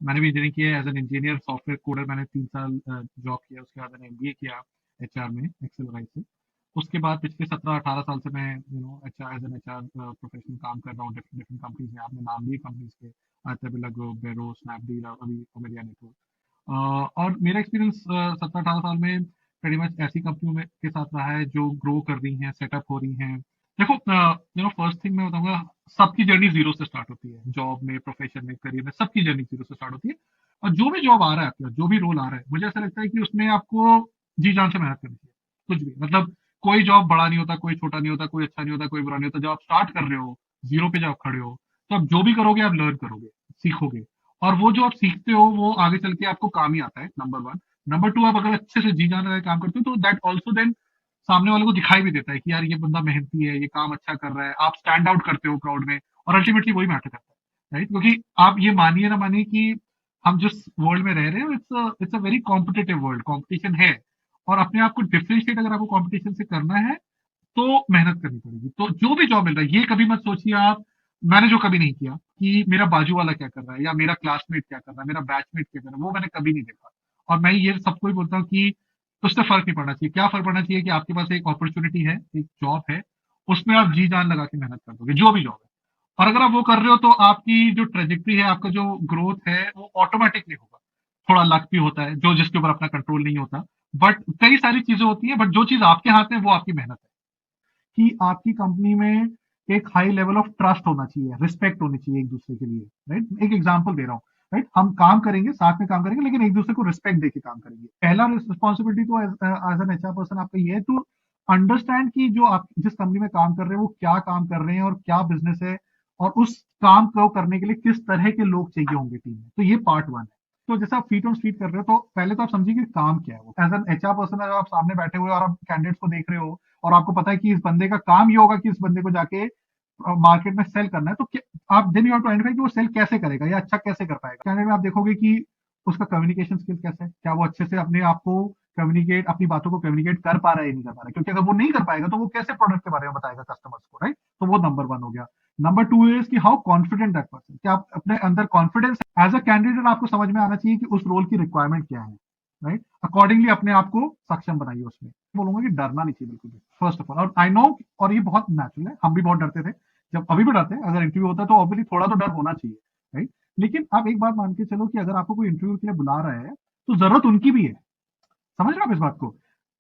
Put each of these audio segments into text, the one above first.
मैंने भी इंजीनियरिंग किया है as an engineer software coder. मैंने 3 साल जॉब किया, उसके बाद मैंने एमबीए किया एचआर में एक्सेलराइज से। उसके बाद पिछले 17-18 साल से मैं HR as an HR professional काम कर रहा हूँ डिफरेंट डिफरेंट कंपनीज में। आपने नाम लिए कंपनीज के, आर्टेबिला ग्रुप, बेरो, स्नैपडील, अभी ओमेडिया नेटवर्क। और मेरा एक्सपीरियंस 17-18 साल में pretty much ऐसी कंपनियों में के साथ रहा है जो ग्रो कर रही हैं, सेटअप हो रही हैं। देखो, फर्स्ट थिंग मैं बताऊंगा, सबकी जर्नी जीरो से स्टार्ट होती है। जॉब में, प्रोफेशन में, करियर में, सबकी जर्नी जीरो से स्टार्ट होती है। और जो भी जॉब आ रहा है आपका, जो भी रोल आ रहा है, मुझे ऐसा लगता है कि उसमें आपको जी जान से मेहनत करनी चाहिए। कुछ भी मतलब, कोई जॉब बड़ा नहीं होता, कोई छोटा नहीं होता, कोई अच्छा नहीं होता, कोई बुरा नहीं होता। जब आप स्टार्ट कर रहे हो, जीरो पे जब आप खड़े हो, तो आप जो भी करोगे आप लर्न करोगे, सीखोगे। और वो जो आप सीखते हो वो आगे चल के आपको काम ही आता है, नंबर वन। नंबर टू, आप अगर अच्छे से जी जान लगा के काम करते हो तो दैट ऑल्सो देन सामने वाले को दिखाई भी देता है कि यार ये बंदा मेहनती है, ये काम अच्छा कर रहा है। आप स्टैंड आउट करते हो क्राउड में, और अल्टीमेटली वही मैटर करता है, राइट? क्योंकि आप ये मानिए ना मानिए कि हम जिस वर्ल्ड में रह रहे हैं, it's a very competitive world, competition है। और अपने आप को डिफ्रेंशिएट अगर आपको कॉम्पिटिशन से करना है तो मेहनत करनी पड़ेगी। तो जो भी जॉब मिल रहा है, ये कभी मत सोचिए आप, मैंने जो कभी नहीं किया कि मेरा बाजू वाला क्या कर रहा है या मेरा क्लासमेट क्या कर रहा है, मेरा बैचमेट क्या कर रहा है, वो मैंने कभी नहीं देखा। और मैं ये सबको ही बोलता हूँ कि उससे फर्क नहीं पड़ना चाहिए। क्या फर्क पड़ना चाहिए कि आपके पास एक अपॉर्चुनिटी है, एक जॉब है, उसमें आप जी जान लगा के मेहनत कर दोगे, जो भी जॉब है। और अगर आप वो कर रहे हो तो आपकी जो ट्रेजेक्ट्री है, आपका जो ग्रोथ है, वो ऑटोमेटिकली होगा। थोड़ा लक भी होता है, जो जिसके ऊपर अपना कंट्रोल नहीं होता। बट कई सारी चीजें होती हैं, बट जो चीज आपके हाथ में है, वो आपकी मेहनत है। कि आपकी कंपनी में एक हाई लेवल ऑफ ट्रस्ट होना चाहिए, रिस्पेक्ट होनी चाहिए एक दूसरे के लिए, राइट? एक एग्जांपल दे रहा हूँ, राइट? हम काम करेंगे, साथ में काम करेंगे, लेकिन एक दूसरे को रिस्पेक्ट देके काम करेंगे। पहला रिस्पॉन्सिबिलिटी तो एज एन एचआर पर्सन आपका ये है टू अंडरस्टैंड कि जो आप जिस कंपनी में काम कर रहे हैं वो क्या काम कर रहे हैं और क्या बिजनेस है, और उस काम को करने के लिए किस तरह के लोग चाहिए होंगे टीम में। तो ये पार्ट वन है। तो जैसे आप फीट ऑन स्ट्रीट कर रहे हो, तो पहले तो आप समझिए कि काम क्या है वो। एज एन एचआर पर्सन अगर आप सामने बैठे हुए और आप कैंडिडेट्स को देख रहे हो, और आपको पता है कि इस बंदे का काम ये होगा कि इस बंदे को जाके मार्केट में सेल करना है, तो आप then you have to identify कि वो सेल कैसे करेगा या अच्छा कैसे कर पाएगा। कैंडिडेट में आप देखोगे कि उसका कम्युनिकेशन स्किल कैसा है, क्या वो अच्छे से अपने आप को कम्युनिकेट, अपनी बातों को कम्युनिकेट कर पा रहा है या नहीं कर पा रहा है। क्योंकि अगर वो नहीं कर पाएगा तो वो कैसे प्रोडक्ट के बारे में बताएगा कस्टमर्स को, राइट? तो वो नंबर वन हो गया। नंबर टू इज कि हाउ कॉन्फिडेंट दैट पर्सन, कि आप अपने अंदर कॉन्फिडेंस एज अ कैंडिडेट आपको समझ में आना चाहिए कि उस रोल की रिक्वायरमेंट क्या है, राइट? अकॉर्डिंगली अपने आप को सक्षम बनाइए उसमें। बोलूंगा कि डरना नहीं चाहिए बिल्कुल भी, फर्स्ट ऑफ ऑल। और आई नो, और ये बहुत नेचुरल है, हम भी बहुत डरते थे, जब अभी भी डरते हैं। अगर इंटरव्यू होता है तो ऑब्वियसली थोड़ा तो डर होना चाहिए, राइट? लेकिन आप एक बात मान के चलो कि अगर आपको कोई इंटरव्यू के लिए बुला रहा है तो जरूरत उनकी भी है। समझ रहे हो आप इस बात को,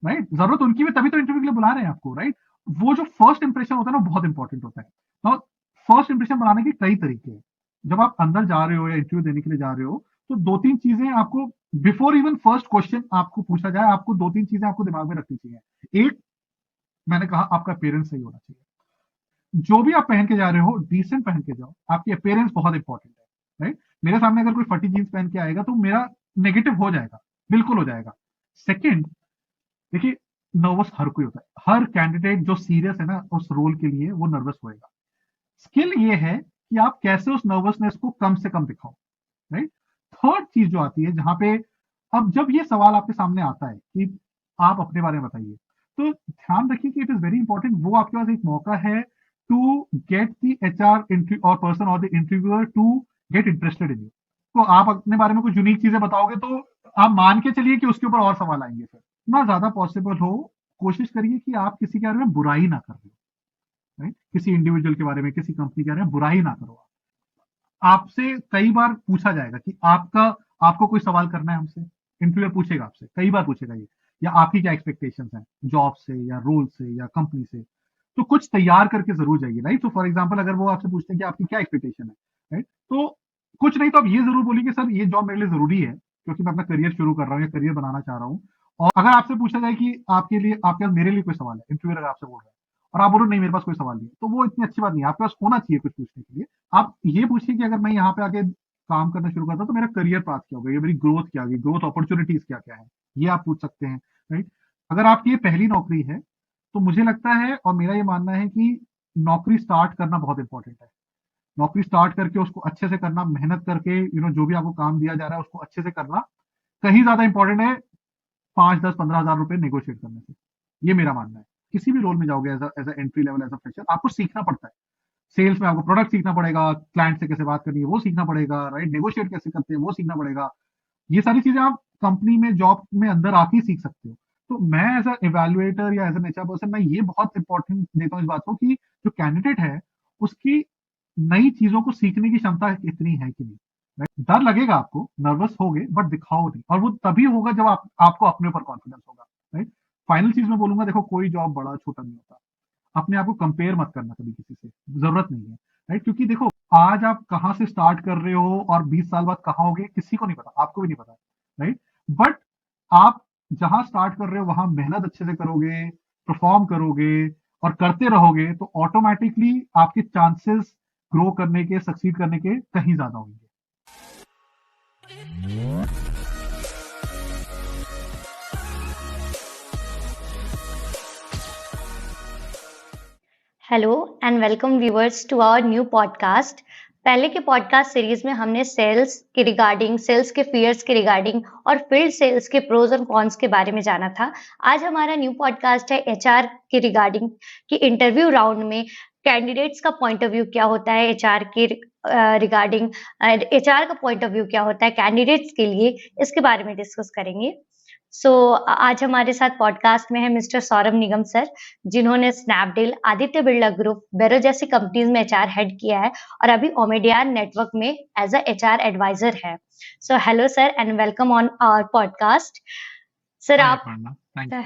राइट? जरूरत उनकी भी, तभी तो इंटरव्यू के लिए बुला रहे हैं आपको, राइट? वो जो फर्स्ट इंप्रेशन होता है ना, बहुत इंपॉर्टेंट होता है। तो फर्स्ट इंप्रेशन बनाने के कई तरीके हैं। जब आप अंदर जा रहे हो या इंटरव्यू देने के लिए जा रहे हो, तो दो तीन चीजें आपको, बिफोर इवन फर्स्ट क्वेश्चन आपको पूछा जाए, आपको दो तीन चीजें आपको दिमाग में रखनी चाहिए। एक, मैंने कहा आपका अपेयरेंस सही होना चाहिए। जो भी आप पहन के जा रहे हो, डिसेंट पहन के जाओ। आपकी अपेयरेंस बहुत इंपॉर्टेंट है, राइट? मेरे सामने अगर कोई फटी जींस पहन के आएगा तो मेरा नेगेटिव हो जाएगा, बिल्कुल हो जाएगा। सेकेंड, देखिए, नर्वस हर कोई होता है। हर कैंडिडेट जो सीरियस है ना उस रोल के लिए, वो नर्वस होएगा। स्किल ये है कि आप कैसे उस नर्वसनेस को कम से कम दिखाओ, राइट? थर्ड चीज जो आती है, जहां पे अब जब ये सवाल आपके सामने आता है कि आप अपने बारे में बताइए, तो ध्यान रखिए कि इट इज वेरी इंपॉर्टेंट, वो आपके पास एक मौका है टू गेट द एचआर और पर्सन और the interviewer to get interested in you. तो आप अपने बारे में कुछ यूनिक चीजें बताओगे तो आप मान के चलिए कि उसके ऊपर और सवाल आएंगे। फिर ना ज्यादा पॉसिबल हो, कोशिश करिए कि आप किसी के बारे में बुराई ना कर रहे हो, राइट? किसी इंडिविजुअल के बारे में, किसी कंपनी के बारे में बुराई ना करो। आपसे कई बार पूछा जाएगा कि आपको कोई सवाल करना है हमसे, इंटरव्यूअर पूछेगा आपसे, कई बार पूछेगा ये, या आपकी क्या एक्सपेक्टेशंस हैं जॉब से या रोल से या कंपनी से। तो कुछ तैयार करके जरूर जाइए, राइट? तो फॉर एग्जाम्पल, अगर वो आपसे पूछते हैं कि आपकी क्या एक्सपेक्टेशन है, राइट? तो कुछ नहीं तो आप ये जरूर बोलिए कि सर ये जॉब मेरे लिए जरूरी है, क्योंकि मैं अपना करियर शुरू कर रहा हूँ या करियर बनाना चाह रहा हूँ। और अगर आपसे पूछा जाए कि आपके लिए, आपके पास मेरे लिए कोई सवाल है, इंटरव्यूअर अगर आपसे बोल रहा है और आप बोलो नहीं मेरे पास कोई सवाल नहीं है, तो वो इतनी अच्छी बात नहीं है। आपके पास होना चाहिए कुछ पूछने के लिए। आप ये पूछिए कि अगर मैं यहाँ पे आके काम करना शुरू करता तो मेरा करियर पाथ क्या होगा, या मेरी ग्रोथ क्या होगी, ग्रोथ अपॉर्चुनिटीज क्या क्या है, ये आप पूछ सकते हैं, राइट? अगर आपकी ये पहली नौकरी है तो मुझे लगता है, और मेरा ये मानना है कि नौकरी स्टार्ट करना बहुत इंपॉर्टेंट है। नौकरी स्टार्ट करके उसको अच्छे से करना, मेहनत करके, जो भी आपको काम दिया जा रहा है उसको अच्छे से करना, कहीं ज्यादा इंपॉर्टेंट है 5, 10, 15 हजार रुपए नेगोशिएट करने से। ये मेरा मानना है। किसी भी रोल में जाओगे as as entry level, as a fresher, आपको सीखना पड़ता है। सेल्स में आपको प्रोडक्ट सीखना पड़ेगा, क्लाइंट से कैसे बात करनी है वो सीखना पड़ेगा, राइट, नेगोशिएट कैसे करते हैं वो सीखना पड़ेगा। ये सारी चीजें आप कंपनी में जॉब में अंदर आके ही सीख सकते हो। तो मैं एज अ इवेल्युएटर या एज एन एचआर पर्सन मैं ये बहुत इंपॉर्टेंट देता हूँ इस बात को कि जो कैंडिडेट है उसकी नई चीजों को सीखने की क्षमता इतनी है कि नहीं। डर लगेगा, आपको नर्वस होगे, बट दिखाओ नहीं, और वो तभी होगा जब आपको अपने ऊपर कॉन्फिडेंस होगा, राइट। फाइनल चीज मैं बोलूंगा, देखो कोई जॉब बड़ा छोटा नहीं होता। अपने आप को कंपेयर मत करना कभी किसी से, जरूरत नहीं है, राइट। क्योंकि देखो आज आप कहाँ से स्टार्ट कर रहे हो और 20 साल बाद कहाँ होगे किसी को नहीं पता, आपको भी नहीं पता, राइट। बट आप जहां स्टार्ट कर रहे हो वहां मेहनत अच्छे से करोगे, परफॉर्म करोगे और करते रहोगे तो ऑटोमेटिकली आपके चांसेस ग्रो करने के, सक्सीड करने के कहीं ज्यादा होंगे। Hello and welcome viewers to our new podcast. पहले के पॉडकास्ट सीरीज में हमने सेल्स के रिगार्डिंग, सेल्स के फियर्स के रिगार्डिंग और फील्ड सेल्स के प्रोज और कॉन्स के बारे में जाना था। आज हमारा न्यू पॉडकास्ट है एचआर के रिगार्डिंग कि इंटरव्यू राउंड में कैंडिडेट्स का पॉइंट ऑफ व्यू क्या होता है, एचआर के रिगार्डिंग एचआर का पॉइंट ऑफ व्यू क्या होता है कैंडिडेट्स के लिए, इसके बारे में डिस्कस करेंगे। आज हमारे साथ पॉडकास्ट में है मिस्टर सौरभ निगम सर, जिन्होंने स्नैपडील, आदित्य बिरला ग्रुप, बेरो जैसी कंपनीज में एचआर हेड किया है और अभी ओमेडियन नेटवर्क में एज अ एचआर एडवाइजर है। So hello sir and welcome on our podcast. Sir hi आप Aparna, thank you.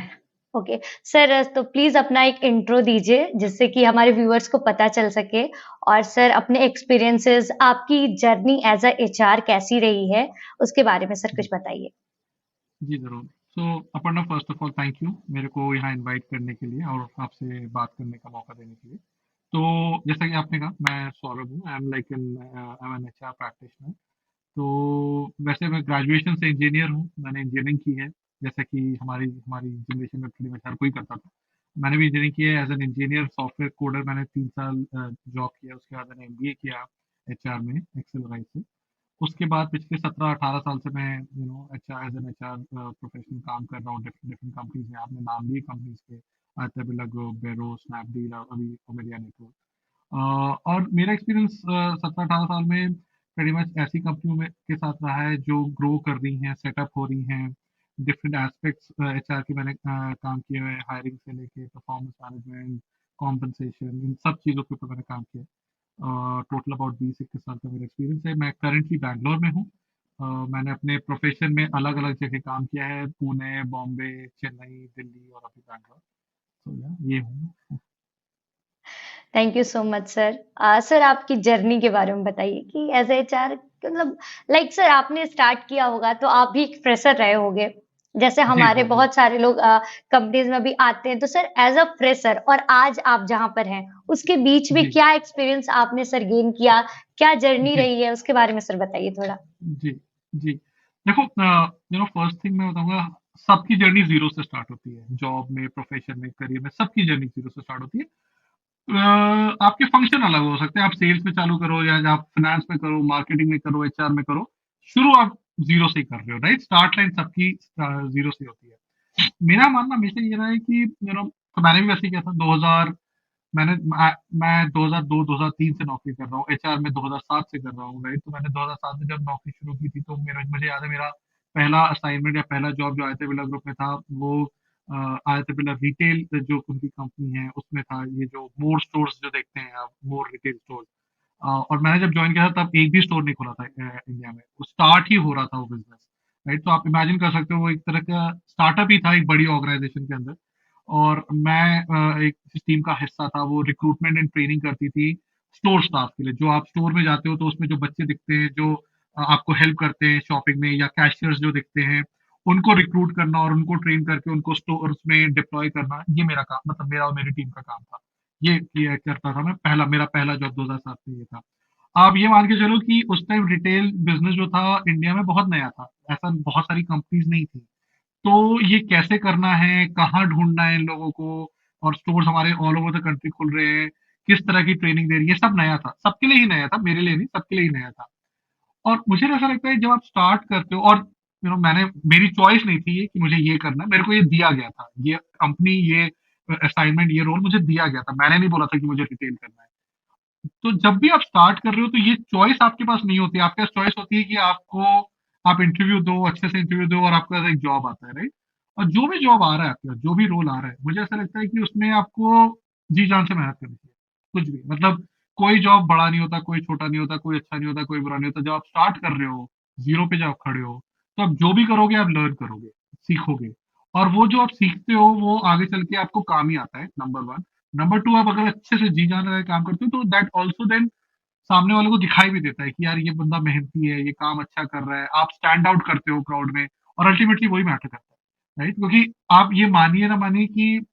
Okay sir, तो प्लीज अपना एक इंट्रो दीजिए जिससे कि हमारे व्यूअर्स को पता चल सके। और सर अपने एक्सपीरियंसेस, आपकी जर्नी एज अ एचआर कैसी रही है, उसके बारे में सर कुछ बताइए। जी ज़रूर। So Aparna, first of all thank you मेरे को यहाँ इनवाइट करने के लिए और आपसे बात करने का मौका देने के लिए। तो जैसा कि आपने कहा, मैं सौरभ हूँ, I am an HR practitioner. तो वैसे मैं ग्रेजुएशन से इंजीनियर हूँ, मैंने इंजीनियरिंग की है, जैसा कि हमारी हमारी जनरेशन में pretty much हर कोई करता था। मैंने भी इंजीनियरिंग की है as an engineer software coder. मैंने 3 साल जॉब किया, उसके बाद मैंने एमबीए किया एचआर में एक्सेल से। उसके बाद पिछले 17-18 साल से मैं HR as an HR professional काम कर रहा हूँ डिफरेंट डिफरेंट कंपनीज में। आपने नाम लिए कंपनीज के, आदित्य बिरला ग्रुप, बेरो, स्नैपडील और अभी ओमेडिया नेटवर्क। और मेरा एक्सपीरियंस 17-18 साल में pretty much ऐसी कंपनियों में के साथ रहा है जो ग्रो कर रही हैं, सेटअप हो रही हैं। डिफरेंट एस्पेक्ट्स एचआर के मैंने काम किए हुए हैं, हायरिंग से लेके परफॉर्मेंस मैनेजमेंट, कॉम्पनसेशन, इन सब चीज़ों के ऊपर मैंने काम किया। टोटल अबाउट 20-21 साल का मेरा एक्सपीरियंस है। मैं करंटली बैंगलोर में हूँ। मैंने अपने प्रोफेशन में अलग अलग जगह काम किया है, पुणे, बॉम्बे, चेन्नई, दिल्ली और अभी बैंगलोर। तो ये हूँ। Thank you so much sir. Sir आपकी जर्नी के बारे में बताइए कि एज एचआर, मतलब लाइक सर आपने स्टार्ट किया होगा तो आप भी एक फ्रेशर रहे होंगे, जैसे जी हमारे जी जी बहुत सारे लोग कंपनीज में भी आते हैं। तो सर एज अ फ्रेशर और आज आप जहाँ पर हैं उसके बीच में जी क्या एक्सपीरियंस आपने सर गेन किया, क्या जर्नी जी रही है, उसके बारे में सर बताइए थोड़ा। जी जी। देखो, फर्स्ट थिंग मैं बताऊंगा, सबकी जर्नी जीरो से स्टार्ट होती है। जॉब में, प्रोफेशन में, करियर में, सबकी जर्नी जीरो से स्टार्ट होती है। आपके फंक्शन अलग हो सकते हैं, आप सेल्स में चालू करो या आप फाइनेंस में करो, मार्केटिंग में करो, एचआर में करो, शुरू आप जीरो से ही कर रहे हो, राइट। स्टार्ट लाइन सबकी जीरो से होती है। मेरा मानना हमेशा ये रहा है कि तो मैंने भी वैसे ही किया था। 2000 मैंने मैं 2002 2003 से नौकरी कर रहा हूँ, एचआर में 2007 से कर रहा हूँ, राइट। तो मैंने 2007 में जब नौकरी शुरू की थी तो मेरा मुझे याद है, मेरा पहला असाइनमेंट या पहला जॉब जो आदित्य बिरला ग्रुप में था वो आदित्य बिरला रिटेल जो उनकी कंपनी है उसमें था। ये जो मोर स्टोर्स जो देखते हैं आप, मोर रिटेल स्टोर। और मैंने जब ज्वाइन किया था तब एक भी स्टोर नहीं खुला था इंडिया में, वो स्टार्ट ही हो रहा था वो बिजनेस, राइट। तो आप इमेजिन कर सकते हो वो एक तरह का स्टार्टअप ही था एक बड़ी ऑर्गेनाइजेशन के अंदर। और मैं एक जिस टीम का हिस्सा था वो रिक्रूटमेंट एंड ट्रेनिंग करती थी स्टोर स्टाफ के लिए। जो आप स्टोर में जाते हो तो उसमें जो बच्चे दिखते हैं जो आपको हेल्प करते हैं शॉपिंग में, या कैशियर्स जो दिखते हैं, उनको रिक्रूट करना और उनको ट्रेन करके उनको स्टोर्स में डिप्लॉय करना, ये मेरा काम, मतलब मेरा और मेरी टीम का काम था। ये करता था मैं। मेरा पहला जॉब 2007 में ये था। आप ये मान के चलो कि उस टाइम रिटेल बिजनेस जो था इंडिया में बहुत नया था, ऐसा बहुत सारी कंपनीज नहीं थी। तो ये कैसे करना है, कहाँ ढूंढना है इन लोगों को, और स्टोर्स हमारे ऑल ओवर द कंट्री खुल रहे हैं, किस तरह की ट्रेनिंग दे रही है, सब नया था, सबके लिए ही नया था, मेरे लिए नहीं, सबके लिए ही नया था। और मुझे ऐसा लगता है जब आप स्टार्ट करते हो, और मैंने, मेरी चॉइस नहीं थी ये कि मुझे ये करना है, मेरे को ये दिया गया था, ये कंपनी, ये असाइनमेंट, ये रोल मुझे दिया गया था, मैंने नहीं बोला था कि मुझे रिटेल करना है। तो जब भी आप स्टार्ट कर रहे हो तो ये चॉइस आपके पास नहीं होती, आपके पास चॉइस होती है कि आपको आप इंटरव्यू दो, अच्छे से इंटरव्यू दो और आपके पास एक जॉब आता है, राइट। और जो भी जॉब आ रहा है आपके पास, जो भी रोल आ रहा है, मुझे ऐसा लगता है कि उसमें आपको जी जान से मेहनत करनी चाहिए। कुछ भी मतलब, कोई जॉब बड़ा नहीं होता, कोई छोटा नहीं होता, कोई अच्छा नहीं होता, कोई बुरा नहीं होता। जब आप स्टार्ट कर रहे हो, जीरो पे जब आप खड़े हो, तो आप जो भी करोगे आप लर्न करोगे, सीखोगे। और वो जो आप सीखते हो वो आगे चल के आपको काम ही आता है, नंबर वन। नंबर टू, आप अगर अच्छे से जी जान लगा के काम करते हो तो दैट ऑल्सो देन सामने वाले को दिखाई भी देता है कि यार ये बंदा मेहनती है, ये काम अच्छा कर रहा है, आप स्टैंड आउट करते हो क्राउड में। और अल्टीमेटली वही मैटर करता है, राइट। क्योंकि आप ये मानिए ना मानिए कि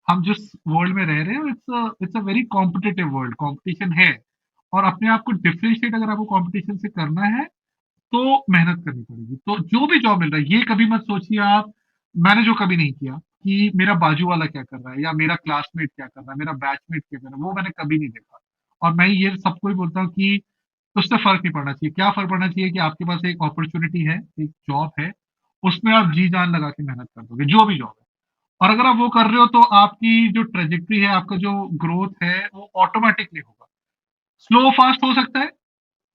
हम जिस वर्ल्ड में रह रहे हैं, it's a very competitive world, competition है। और अपने आप को डिफरेंशिएट अगर आपको कंपटीशन से करना है तो मेहनत करनी पड़ेगी। तो जो भी जॉब मिल रहा है, ये कभी मत सोचिए आप, मैंने जो कभी नहीं किया कि मेरा बाजू वाला क्या कर रहा है या मेरा क्लासमेट क्या कर रहा है, मेरा बैचमेट क्या कर रहा है, वो मैंने कभी नहीं देखा। और मैं ये सबको ही बोलता हूँ कि उससे फर्क नहीं पड़ना चाहिए। क्या फर्क पड़ना चाहिए कि आपके पास एक अपॉर्चुनिटी है, एक जॉब है, उसमें आप जी जान लगा के मेहनत कर दोगे, जो भी जॉब है। और अगर आप वो कर रहे हो तो आपकी जो ट्रेजेक्ट्री है, आपका जो ग्रोथ है, वो ऑटोमेटिकली होगा। स्लो फास्ट हो सकता है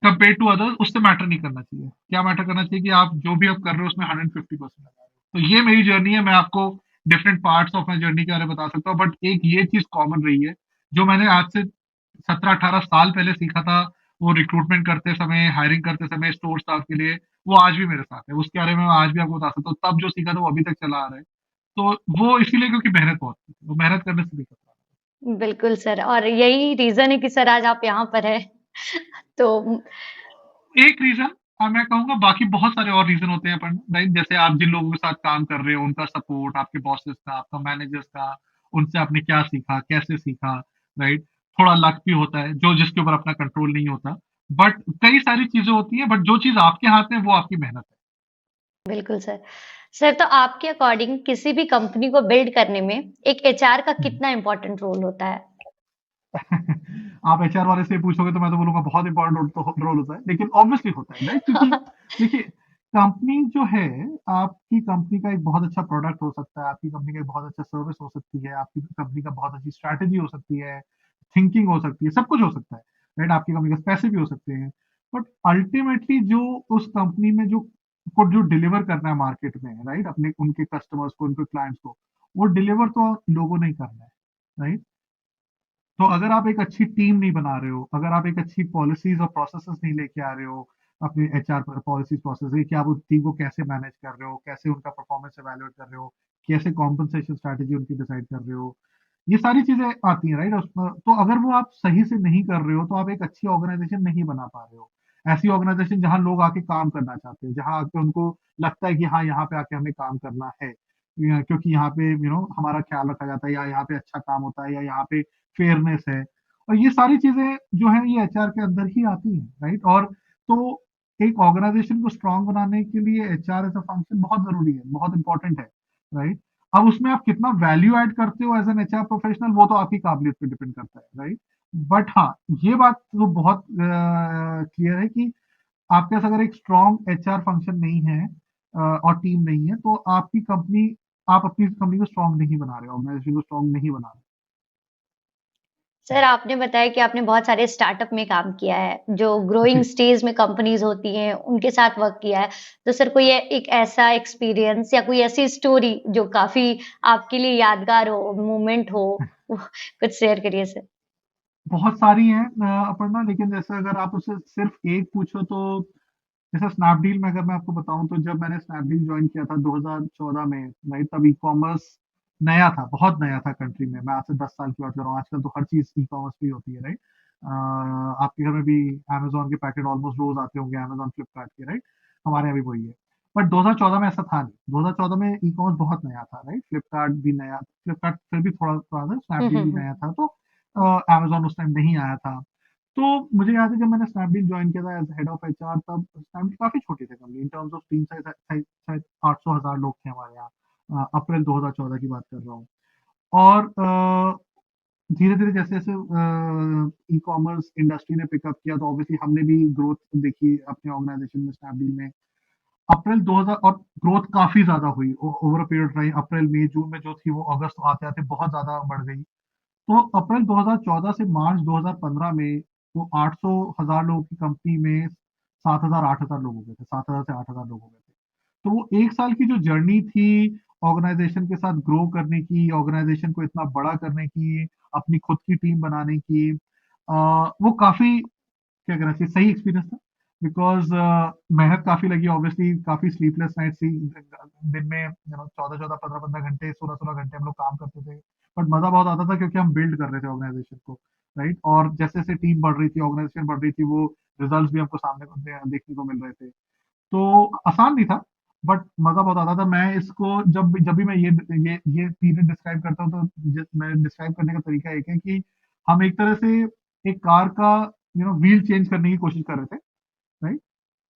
कंपेयर टू अदर्स, उससे मैटर नहीं करना चाहिए। क्या मैटर करना चाहिए कि आप जो भी आप कर रहे हो उसमें 150% लगा रहे हो। तो ये मेरी जर्नी है, मैं आपको different parts of my journey के बारे में बता सकता हूँ, बट एक ये चीज कॉमन रही है जो मैंने आज से 17-18 साल पहले सीखा था, वो रिक्रूटमेंट करते समय, हायरिंग करते समय स्टोर स्टाफ के लिए, वो आज भी मेरे साथ है। उसके बारे में मैं आज भी आपको बता सकता हूँ, तब जो सीखा था वो अभी तक चला आ रहा है। तो वो इसीलिए क्योंकि मेहनत बहुत की थी, वो मेहनत करने से भी खतरा बिल्कुल सर, और यही रीज़न है कि सर आज आप यहाँ पर हैं। तो है। एक रीजन, मैं कहूंगा बाकी बहुत सारे और रीजन होते हैं, अपन राइट, जैसे आप जिन लोगों के साथ काम कर रहे हो, उनका सपोर्ट, आपके बॉसेस का, आपका मैनेजर्स का, उनसे आपने क्या सीखा, कैसे सीखा, राइट। थोड़ा लक भी होता है, जो जिसके ऊपर अपना कंट्रोल नहीं होता। बट कई सारी चीजें होती हैं, बट जो चीज आपके हाथ में है, वो आपकी मेहनत बिल्कुल सर। सर, तो आपके अकॉर्डिंग किसी भी कंपनी को बिल्ड करने में एक एचआर का है। कितना इम्पोर्टेंट रोल होता है? आप एचआर वाले से पूछोगे तो मैं तो बोलूंगा बहुत इंपॉर्टेंट रोल, तो रोल होता है, लेकिन ऑब्वियसली होता है, राइट। क्योंकि देखिए, कंपनी जो है, आपकी कंपनी का एक बहुत अच्छा प्रोडक्ट हो सकता है, आपकी कंपनी का एक बहुत अच्छा सर्विस हो सकती है, आपकी कंपनी का बहुत अच्छी स्ट्रैटेजी हो सकती है, थिंकिंग हो सकती है, सब कुछ हो सकता है, राइट। आपकी कंपनी के पैसे भी हो सकते हैं। बट अल्टीमेटली जो उस कंपनी में जो डिलीवर करना है मार्केट में, राइट, अपने उनके कस्टमर्स को, उनके क्लाइंट्स को, वो डिलीवर तो लोगों ने ही करना है, राइट। तो अगर आप एक अच्छी टीम नहीं बना रहे हो, अगर आप एक अच्छी पॉलिसीज और प्रोसेसेस नहीं लेके आ रहे हो, अपने एचआर पॉलिसीज प्रोसेस कि आप उस टीम को कैसे मैनेज कर रहे हो, कैसे उनका परफॉर्मेंस एवेल्युएट कर रहे हो, कैसे कॉम्पनसेशन स्ट्रैटेजी उनकी डिसाइड कर रहे हो, ये सारी चीजें आती हैं, राइट। उसमें तो अगर वो आप सही से नहीं कर रहे हो तो आप एक अच्छी ऑर्गेनाइजेशन नहीं बना पा रहे हो। ऐसी ऑर्गेनाइजेशन जहां लोग आके काम करना चाहते हैं, जहां आके उनको लगता है कि हाँ, यहाँ पे आके हमें काम करना है, क्योंकि यहाँ पे हमारा ख्याल रखा जाता है, या यहाँ पे अच्छा काम होता है, या यहाँ पे फेयरनेस है। और ये सारी चीजें जो है ये एचआर के अंदर ही आती हैं, राइट। और तो एक ऑर्गेनाइजेशन को स्ट्रांग बनाने के लिए एचआर एज अ फंक्शन बहुत जरूरी है, बहुत इंपॉर्टेंट है, राइट। अब उसमें आप कितना वैल्यू ऐड करते हो एज एन एचआर प्रोफेशनल, वो तो आपकी काबिलियत पे डिपेंड करता है, राइट। बट हाँ, ये बात तो बहुत क्लियर है कि आपके पास अगर एक स्ट्रांग एचआर फंक्शन नहीं है, और टीम नहीं है, तो आपकी कंपनी, आप अपनी कंपनी को स्ट्रांग नहीं बना रहे, ऑर्गेनाइजेशन को स्ट्रांग नहीं बना रहे। सर, आपने बताया कि आपने बहुत सारे स्टार्टअप में काम किया है, जो ग्रोइंग जी। स्टेज में कंपनीज़ होती हैं, उनके साथ वर्क किया है। तो सर, कोई एक ऐसा एक्सपीरियंस या कोई ऐसी स्टोरी जो काफ़ी आपके लिए यादगार हो, मोमेंट हो, वो कुछ शेयर करिए सर। बहुत सारी हैं अपर्णा, लेकिन जैसे अगर आप उससे सिर्फ एक पूछो तो, जैसे स्नैपडील में अगर मैं आपको बताऊं, तो जब मैंने स्नैपडील ज्वाइन किया था 2014 में, राइट, तब ई कॉमर्स नया था, बहुत नया था कंट्री में। मैं आज से 10 साल की बात कर रहा हूँ, आजकल तो हर चीज ई कॉमर्स पे ही होती है, राइट। आपके घर में भी अमेजोन के पैकेट ऑलमोस्ट रोज आते होंगे, अमेजोन फ्लिपकार्ट के, राइट। हमारे यहाँ भी वही है। बट 2014 में ऐसा था नहीं, 2014 में ई कॉमर्स बहुत नया था, राइट। फ्लिपकार्ट भी नया, फ्लिपकार्ट फिर भी थोड़ा थोड़ा था, हुँ, स्नैपडील हुँ, भी हुँ। नया था, तो अमेजोन उस टाइम नहीं आया था। तो मुझे याद है जब मैंने स्नैपडील ज्वाइन किया था एज हेड ऑफ एचआर, तब स्नैपडील काफी छोटी थी company, in terms of team size शायद 800,000 लोग थे हमारे यहाँ। अप्रैल 2014 की बात कर रहा हूँ। और धीरे धीरे जैसे जैसे ई कॉमर्स इंडस्ट्री ने पिकअप किया, तो ऑब्वियसली हमने भी ग्रोथ देखी अपने ऑर्गेनाइजेशन में, स्नैपडील में। अप्रैल 2000, और ग्रोथ काफी ज्यादा हुई ओवर अ पीरियड टाइम। अप्रैल मई जून में जो थी वो अगस्त आते आते बहुत ज्यादा बढ़ गई। तो अप्रैल 2014 से मार्च 2015 में वो 800,000 लोगों की कंपनी में 7,000 8,000 लोग हो गए थे, 7,000 से 8,000 लोग हो गए थे। तो वो 1 साल की जो जर्नी थी ऑर्गेनाइजेशन के साथ ग्रो करने की, ऑर्गेनाइजेशन को इतना बड़ा करने की, अपनी खुद की टीम बनाने की, वो काफी, क्या कहना चाहिए, सही एक्सपीरियंस था। बिकॉज मेहनत काफी लगी, ऑब्वियसली काफी स्लीपलेस नाइट थी, दिन में 14-14 15-15 घंटे, 16-16 घंटे हम लोग काम करते थे। बट मजा बहुत आता था क्योंकि हम बिल्ड कर रहे थे ऑर्गेनाइजेशन को, राइट। और जैसे जैसे टीम बढ़ रही थी, ऑर्गेनाइजेशन बढ़ रही थी, वो रिजल्ट्स भी हमको सामने देखने को मिल रहे थे। तो आसान नहीं था, बट मजा बहुत आता था। मैं इसको जब भी मैं ये पीरियड डिस्क्राइब करता हूँ, तो मैं डिस्क्राइब करने का तरीका एक है कि हम एक तरह से एक कार का व्हील चेंज करने की कोशिश कर रहे थे, राइट।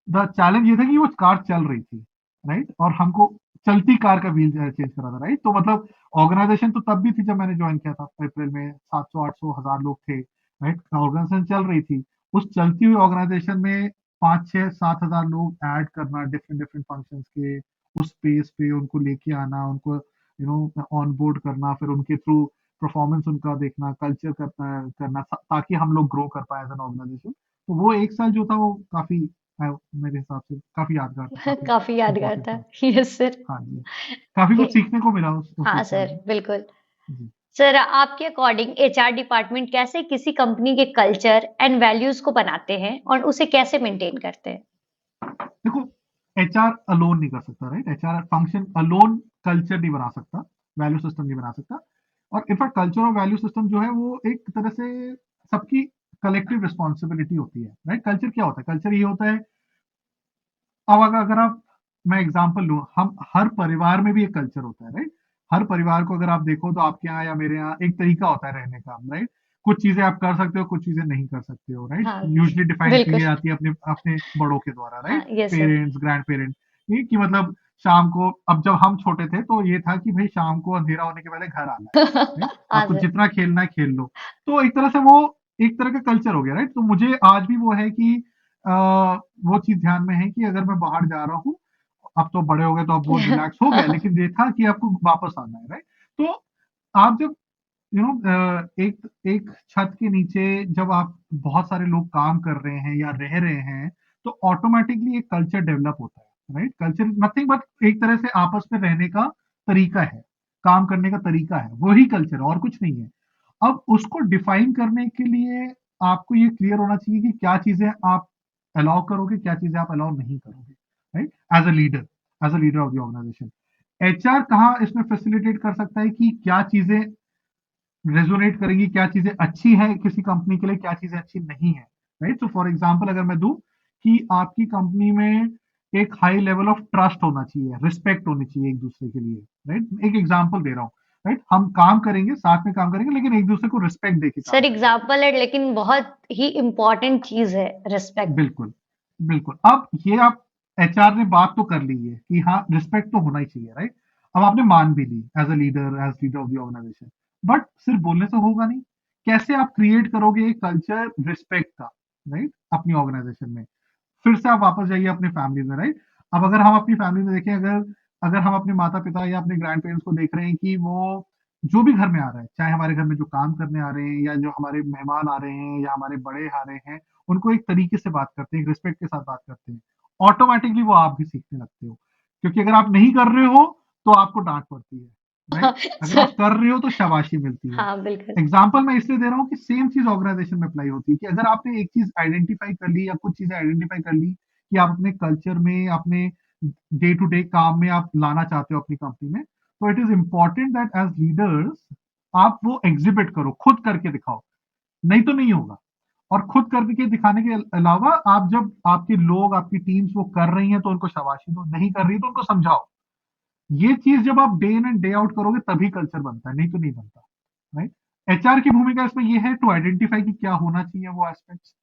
द चैलेंज ये था कि वो कार चल रही थी, राइट, और हमको चलती कार का व्हील चेंज करा था, राइट। तो मतलब ऑर्गेनाइजेशन तो तब भी थी जब मैंने ज्वाइन किया था अप्रैल में, 700 800 1000 लोग थे, राइट। ऑर्गेनाइजेशन चल रही थी। उस चलती हुई ऑर्गेनाइजेशन में 5 6 7 हजार लोग ऐड करना, डिफरेंट डिफरेंट फंक्शंस के, उस स्पेस पे उनको लेके आना, उनको ऑन बोर्ड करना, फिर उनके थ्रू परफॉर्मेंस उनका देखना, कल्चर करना ताकि हम लोग ग्रो कर पाए एज एन ऑर्गेनाइजेशन। तो वो 1 साल जो था वो काफी, मेरे हिसाब से काफी यादगार था, काफी काफी यादगार इम्पोर्टेंट था। था। Yes sir. हाँ जी, काफी ओके। कुछ सीखने को मिला उस हाँ 1 साल सर, में। बिल्कुल। जी। सर, आपके अकॉर्डिंग एचआर डिपार्टमेंट कैसे किसी कंपनी के कल्चर एंड वैल्यूज को बनाते हैं और उसे कैसे मेंटेन करते हैं? देखो, एचआर अलोन नहीं कर सकता, right. HR function alone culture नहीं बना सकता, वैल्यू सिस्टम नहीं बना सकता। और इनफैक्ट कल्चर और वैल्यू सिस्टम जो है वो एक तरह से सबकी कलेक्टिव रिस्पॉन्सिबिलिटी होती है, राइट। कल्चर क्या होता है? कल्चर ये होता है, अब अगर आप, मैं एग्जांपल लूं, हम हर परिवार में भी एक कल्चर होता है, राइट। हर परिवार को अगर आप देखो तो आपके यहाँ या मेरे यहाँ एक तरीका होता है रहने का, राइट। कुछ चीजें आप कर सकते हो, कुछ चीजें नहीं कर सकते हो, राइट। हाँ, यूजली डिफाइन की बिल्कुल। जाती है अपने अपने बड़ों के द्वारा, हाँ, right. Yes sir. Parents, grand parents, ये कि मतलब शाम को, अब जब हम छोटे थे तो ये था कि भाई शाम को अंधेरा होने के पहले घर आना है, राइट। हाँ आपको सर। जितना खेलना है खेल लो। तो एक तरह से वो एक तरह का कल्चर हो गया, राइट। तो मुझे आज भी वो है कि वो चीज ध्यान में है कि अगर मैं बाहर जा रहा हूँ, अब तो बड़े हो गए तो अब वो रिलैक्स हो गया, लेकिन ये था कि आपको वापस आना है, राइट। तो आप जब एक एक छत के नीचे जब आप बहुत सारे लोग काम कर रहे हैं या रह रहे हैं, तो ऑटोमेटिकली एक कल्चर डेवलप होता है, राइट। कल्चर नथिंग बट एक तरह से आपस में रहने का तरीका है, काम करने का तरीका है, वही कल्चर, और कुछ नहीं है। अब उसको डिफाइन करने के लिए आपको ये क्लियर होना चाहिए कि क्या चीजें आप अलाउ करोगे, क्या चीजें आप अलाउ नहीं करोगे, right. As a leader of the organisation, HR कहाँ इसमें फैसिलिटेट कर सकता है कि क्या चीजें रेजोनेट करेंगी, क्या चीजें अच्छी है किसी कंपनी के लिए, क्या चीजें अच्छी नहीं है, राइट। तो फॉर एग्जांपल अगर मैं दूं कि आपकी कंपनी में एक हाई लेवल ऑफ ट्रस्ट होना चाहिए, रिस्पेक्ट होनी चाहिए एक दूसरे के लिए, राइट। एक एग्जांपल दे रहा हूं, राइट। हम काम करेंगे, साथ में काम करेंगे, लेकिन एक दूसरे को रिस्पेक्ट देके काम सर, करेंगे। एग्जाम्पल है लेकिन बहुत ही इम्पोर्टेंट चीज है, रिस्पेक्ट। बिल्कुल, बिल्कुल। अब ये आप, एचआर ने बात तो कर ली है कि हाँ रिस्पेक्ट तो होना ही चाहिए, राइट। अब आपने मान भी ली as leader of the organisation, but सिर्फ बोलने से होगा नहीं। कैसे आप क्रिएट करोगे कल्चर रिस्पेक्ट का, राइट, अपनी ऑर्गेनाइजेशन में? फिर से आप वापस जाइए अपने फैमिली में, राइट। अब अगर हम अपनी फैमिली में देखें, अगर अगर हम अपने माता पिता या अपने ग्रैंड पेरेंट्स को देख रहे हैं कि वो जो भी घर में आ रहा है, चाहे हमारे घर में जो काम करने आ रहे हैं या जो हमारे मेहमान आ रहे हैं या हमारे बड़े आ रहे हैं, उनको एक तरीके से बात करते हैं, रिस्पेक्ट के साथ बात करते हैं, ऑटोमेटिकली वो आप भी सीखने लगते हो। क्योंकि अगर आप नहीं कर रहे हो तो आपको डांट पड़ती है, राइट। अगर आप सर। कर रहे हो तो शाबाशी मिलती है। हाँ, बिल्कुल। एग्जाम्पल मैं इसलिए दे रहा हूँ कि सेम चीज ऑर्गेनाइजेशन में अप्लाई होती है कि अगर आपने एक चीज आइडेंटिफाई कर ली या कुछ चीजें आइडेंटिफाई कर ली कि आप अपने कल्चर में, अपने डे टू डे काम में आप लाना चाहते हो अपनी कंपनी में, तो it is important that as leaders आप वो एग्जिबिट करो, खुद करके दिखाओ। नहीं तो नहीं होगा। और खुद करके दिखाने के अलावा आप, जब आपके लोग, आपकी टीम्स वो कर रही हैं तो उनको शाबाशी दो, नहीं कर रही तो उनको समझाओ। ये चीज जब आप day in and day out करोगे तभी कल्चर बनता है, नहीं तो नहीं बनता, राइट। एचआर की भूमिका इसमें ये है टू आइडेंटिफाई कि क्या होना चाहिए वो एस्पेक्ट्स,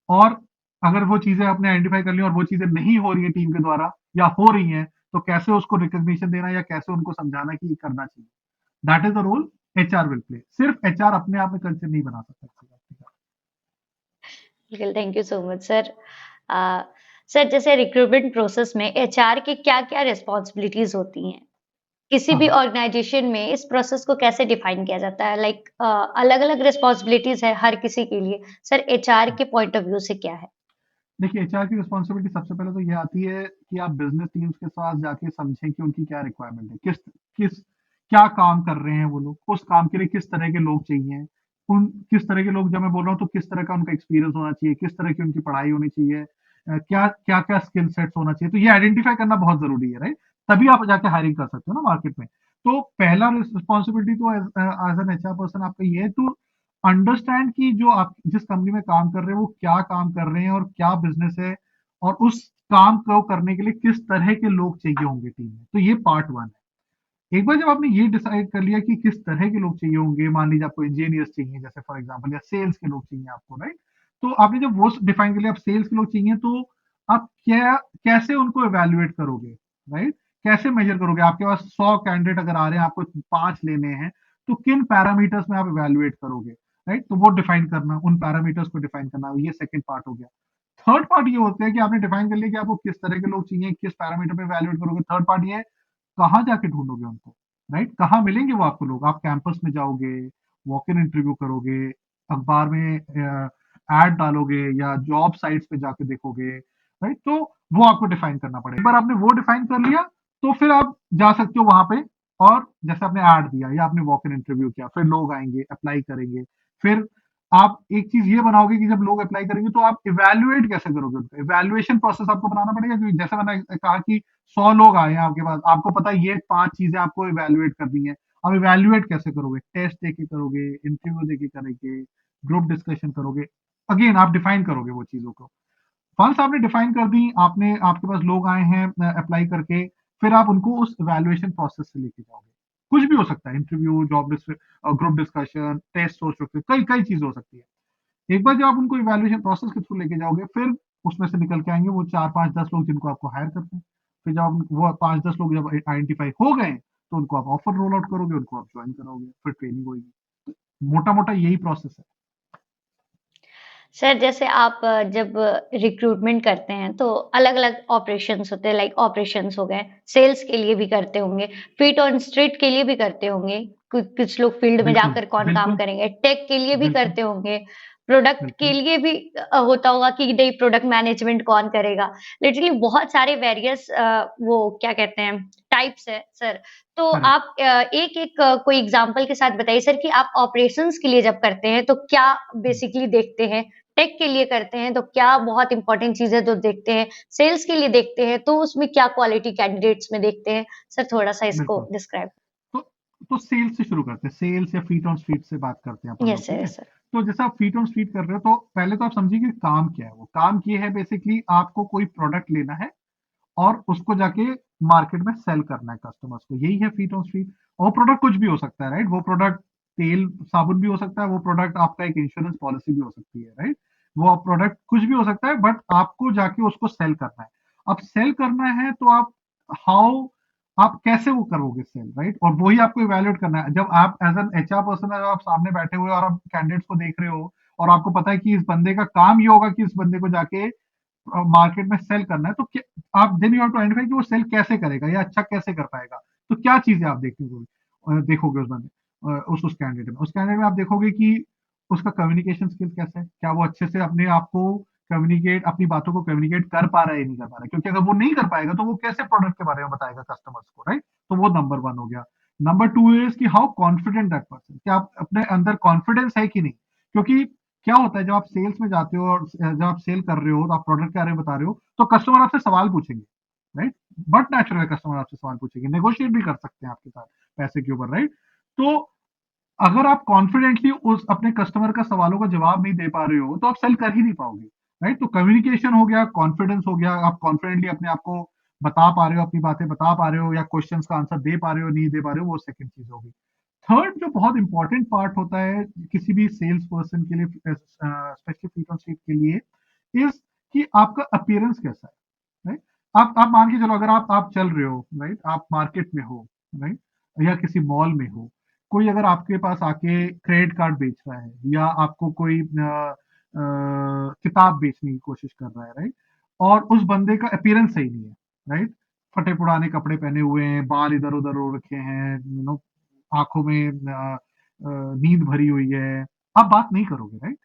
और अगर वो चीजें आपने आइडेंटिफाई कर ली और वो चीजें नहीं हो रही है टीम के द्वारा या हो रही हैं, तो कैसे उसको रिकॉग्निशन देना या कैसे उनको समझाना कि ये करना चाहिए। That is the role HR will play. सिर्फ एचआर अपने आप में कल्चर नहीं बना सकता। बिल्कुल, thank you so much sir. Sir, जैसे रिक्रूटमेंट प्रोसेस में एचआर की क्या-क्या रिस्पॉन्सिबिलिटीज होती हैं? किसी हाँ भी हाँ। ऑर्गेनाइजेशन में इस प्रोसेस को कैसे डिफाइन किया जाता है? लाइक अलग-अलग रिस्पॉन्सिबिलिटीज़ है हर किसी के लिए। सर एचआर के पॉइंट ऑफ व्यू से क्या है? देखिए, एचआर की रिस्पॉन्सिबिलिटी सबसे पहले तो ये आती है कि आप बिजनेस टीम्स के साथ जाके समझें कि उनकी क्या रिक्वायरमेंट है, किस किस क्या काम कर रहे हैं वो लोग, उस काम के लिए किस तरह के लोग चाहिए, उन किस तरह के लोग, जब मैं बोल रहा हूँ तो किस तरह का उनका एक्सपीरियंस होना चाहिए, किस तरह की उनकी पढ़ाई होनी चाहिए, क्या क्या क्या स्किल सेट्स होना चाहिए, तो ये आइडेंटिफाई करना बहुत जरूरी है, राइट? तभी आप जाके हायरिंग कर सकते हो ना मार्केट में। तो पहला रिस्पॉन्सिबिलिटी तो एज एन एचआर पर्सन आपका ये है टू अंडरस्टैंड कि जो आप जिस कंपनी में काम कर रहे हो वो क्या काम कर रहे हैं और क्या बिजनेस है, और उस काम को करने के लिए किस तरह के लोग चाहिए होंगे टीम में। तो ये पार्ट वन है। एक बार जब आपने ये डिसाइड कर लिया कि किस तरह के लोग चाहिए होंगे, मान लीजिए आपको इंजीनियर्स चाहिए जैसे फॉर एग्जांपल, या सेल्स के लोग चाहिए आपको, राइट? तो आपने जब वो डिफाइन कर लिया आप सेल्स के लोग चाहिए, तो आप क्या कैसे उनको एवेल्युएट करोगे, राइट? कैसे मेजर करोगे? आपके पास 100 कैंडिडेट अगर आ रहे हैं, आपको 5 लेने हैं, तो किन पैरामीटर्स में आप एवेल्युएट करोगे, राइट? तो वो डिफाइन करना, उन पैरामीटर्स को डिफाइन करना, ये सेकंड पार्ट हो गया। थर्ड पार्ट ये होता है कि आपने डिफाइन कर लिया कि आपको किस तरह के लोग चाहिए, किस पैरामीटर पे वैल्यूएट करोगे। थर्ड पार्ट ये है, कहाँ जाके ढूंढोगे उनको, राइट? कहाँ मिलेंगे वो आपको लोग? आप कैंपस में जाओगे, वॉक इन इंटरव्यू करोगे, अखबार में एड डालोगे, या जॉब साइट्स पे जाके देखोगे, राइट? तो वो आपको डिफाइन करना पड़ेगा। एक बार आपने वो डिफाइन कर लिया, तो फिर आप जा सकते हो वहां पे, और जैसे आपने ऐड दिया या आपने वॉक इन इंटरव्यू किया, फिर लोग आएंगे, अप्लाई करेंगे। फिर आप एक चीज ये बनाओगे कि जब लोग अप्लाई करेंगे तो आप इवेल्युएट कैसे करोगे उनको? इवेल्युएशन प्रोसेस आपको बनाना पड़ेगा, क्योंकि जैसे मैंने कहा कि 100 लोग आए हैं आपके पास, आपको पता है ये 5 चीजें आपको इवेल्युएट करनी है। अब इवेल्युएट कैसे करोगे? टेस्ट देके करोगे, इंटरव्यू देके करेंगे, ग्रुप डिस्कशन करोगे। अगेन आप डिफाइन करोगे वो चीजों को। वंस आपने डिफाइन कर दी, आपने आपके पास लोग आए हैं अप्लाई करके, फिर आप उनको उस इवेल्युएशन प्रोसेस से लेके जाओगे। कुछ भी हो सकता है, interview, job, group discussion, test हो सकते हैं, कई कई चीजें हो सकती है। एक बार जब आप उनको इवैल्यूएशन प्रोसेस के थ्रू लेके जाओगे, फिर उसमें से निकल के आएंगे वो 4 5 10 लोग जिनको आपको हायर करते हैं। फिर जब वो 5 10 लोग जब आइडेंटिफाई हो गए, तो उनको आप ऑफर रोल आउट करोगे, उनको आप ज्वाइन कराओगे, फिर ट्रेनिंग होगी। मोटा मोटा यही प्रोसेस है। सर जैसे आप जब रिक्रूटमेंट करते हैं तो अलग-अलग ऑपरेशंस होते हैं, लाइक ऑपरेशंस हो गए, सेल्स के लिए भी करते होंगे, फीट ऑन स्ट्रीट के लिए भी करते होंगे, कुछ लोग फील्ड में बिल्कुल जाकर कौन काम बिल्कुल करेंगे, टेक के लिए भी बिल्कुल करते होंगे, प्रोडक्ट के बिल्कुल लिए भी होता होगा कि नहीं प्रोडक्ट मैनेजमेंट कौन करेगा। लिटरली बहुत सारे वेरियस वो क्या कहते हैं टाइप्स है सर। तो करेक्ट। आप एक-एक कोई एग्जांपल के साथ बताइए सर कि आप ऑपरेशंस के लिए जब करते हैं तो क्या बेसिकली देखते हैं? टेक के लिए करते हैं तो क्या बहुत इंपॉर्टेंट चीजें तो देखते हैं, सेल्स के लिए देखते हैं तो उसमें क्या क्वालिटी कैंडिडेट्स में देखते हैं? सर थोड़ा-सा इसको बिल्कुल। डिस्क्राइब। तो तो सेल्स से शुरू करते हैं, सेल्स या फीट ऑन स्ट्रीट से बात करते हैं अपन लोग, यस सर, ठीक है? Yes sir. तो जैसे आप फीट ऑन स्ट्रीट कर रहे हो, तो पहले तो आप समझिए कि काम क्या है। वो काम ये है बेसिकली, आपको कोई प्रोडक्ट लेना है और उसको जाके मार्केट में सेल करना है कस्टमर्स को, यही है फीट ऑन स्ट्रीट। और प्रोडक्ट कुछ भी हो सकता है, राइट? वो प्रोडक्ट तेल साबुन भी हो सकता है, वो प्रोडक्ट आपका एक इंश्योरेंस पॉलिसी भी हो सकती है, राइट? वो प्रोडक्ट कुछ भी हो सकता है, बट आपको जाके उसको सेल करना है। अब सेल करना है तो आप हाउ आप कैसे वो करोगे सेल, राइट? और वही आपको इवेल्युएट करना है। जब आप एज एन एचआर पर्सन, जब आप सामने बैठे हुए और आप कैंडिडेट्स को देख रहे हो, और आपको पता है कि इस बंदे का काम ये होगा कि इस बंदे को जाके मार्केट में सेल करना है, तो आप then you have to identify कि वो सेल कैसे करेगा या अच्छा कैसे कर पाएगा। तो क्या चीजें आप देखोगे उस बंदे, उस कैंडिडेट में आप देखोगे कि उसका कम्युनिकेशन स्किल कैसा है, क्या वो अच्छे से अपने आप को कम्युनिकेट, अपनी बातों को कम्युनिकेट कर पा रहा है या नहीं कर पा रहा है, क्योंकि अगर वो नहीं कर पाएगा तो वो कैसे प्रोडक्ट के बारे में बताएगा कस्टमर्स को, राइट? तो वो नंबर वन हो गया। नंबर टू इज कि हाउ कॉन्फिडेंट दैट पर्सन, कि आप अपने अंदर कॉन्फिडेंस है कि नहीं। क्योंकि क्या होता है, जब आप सेल्स में जाते हो और जब आप सेल कर रहे हो, तो आप प्रोडक्ट के बारे में बता रहे हो, तो कस्टमर आपसे सवाल पूछेंगे, राइट? बट नेचुरल कस्टमर आपसे सवाल पूछेंगे, नेगोशिएट भी कर सकते हैं आपके साथ पैसे के ऊपर, राइट? तो अगर आप कॉन्फिडेंटली उस अपने कस्टमर का सवालों का जवाब नहीं दे पा रहे हो, तो आप सेल कर ही नहीं पाओगे, राइट? तो कम्युनिकेशन हो गया, कॉन्फिडेंस हो गया, आप कॉन्फिडेंटली अपने आप को बता पा रहे हो, अपनी बातें बता पा रहे हो, या क्वेश्चंस का आंसर दे पा रहे हो, नहीं दे पा रहे हो, वो सेकंड चीज होगी। थर्ड जो बहुत इंपॉर्टेंट पार्ट होता है किसी भी सेल्स पर्सन के लिए, स्पेशली फीट ऑन स्ट्रीट के लिए, इज कि आपका अपीयरेंस कैसा है, राइट? आप मान के चलो, अगर आप चल रहे हो, राइट? आप मार्केट में हो, राइट? या किसी मॉल में हो, कोई अगर आपके पास आके क्रेडिट कार्ड बेच रहा है, या आपको कोई किताब बेचने की कोशिश कर रहा है, राइट? और उस बंदे का अपीयरेंस सही नहीं है, राइट? फटे पुराने कपड़े पहने हुए हैं, बाल इधर उधर हो रखे हैं, आंखों में नींद भरी हुई है, आप बात नहीं करोगे, राइट?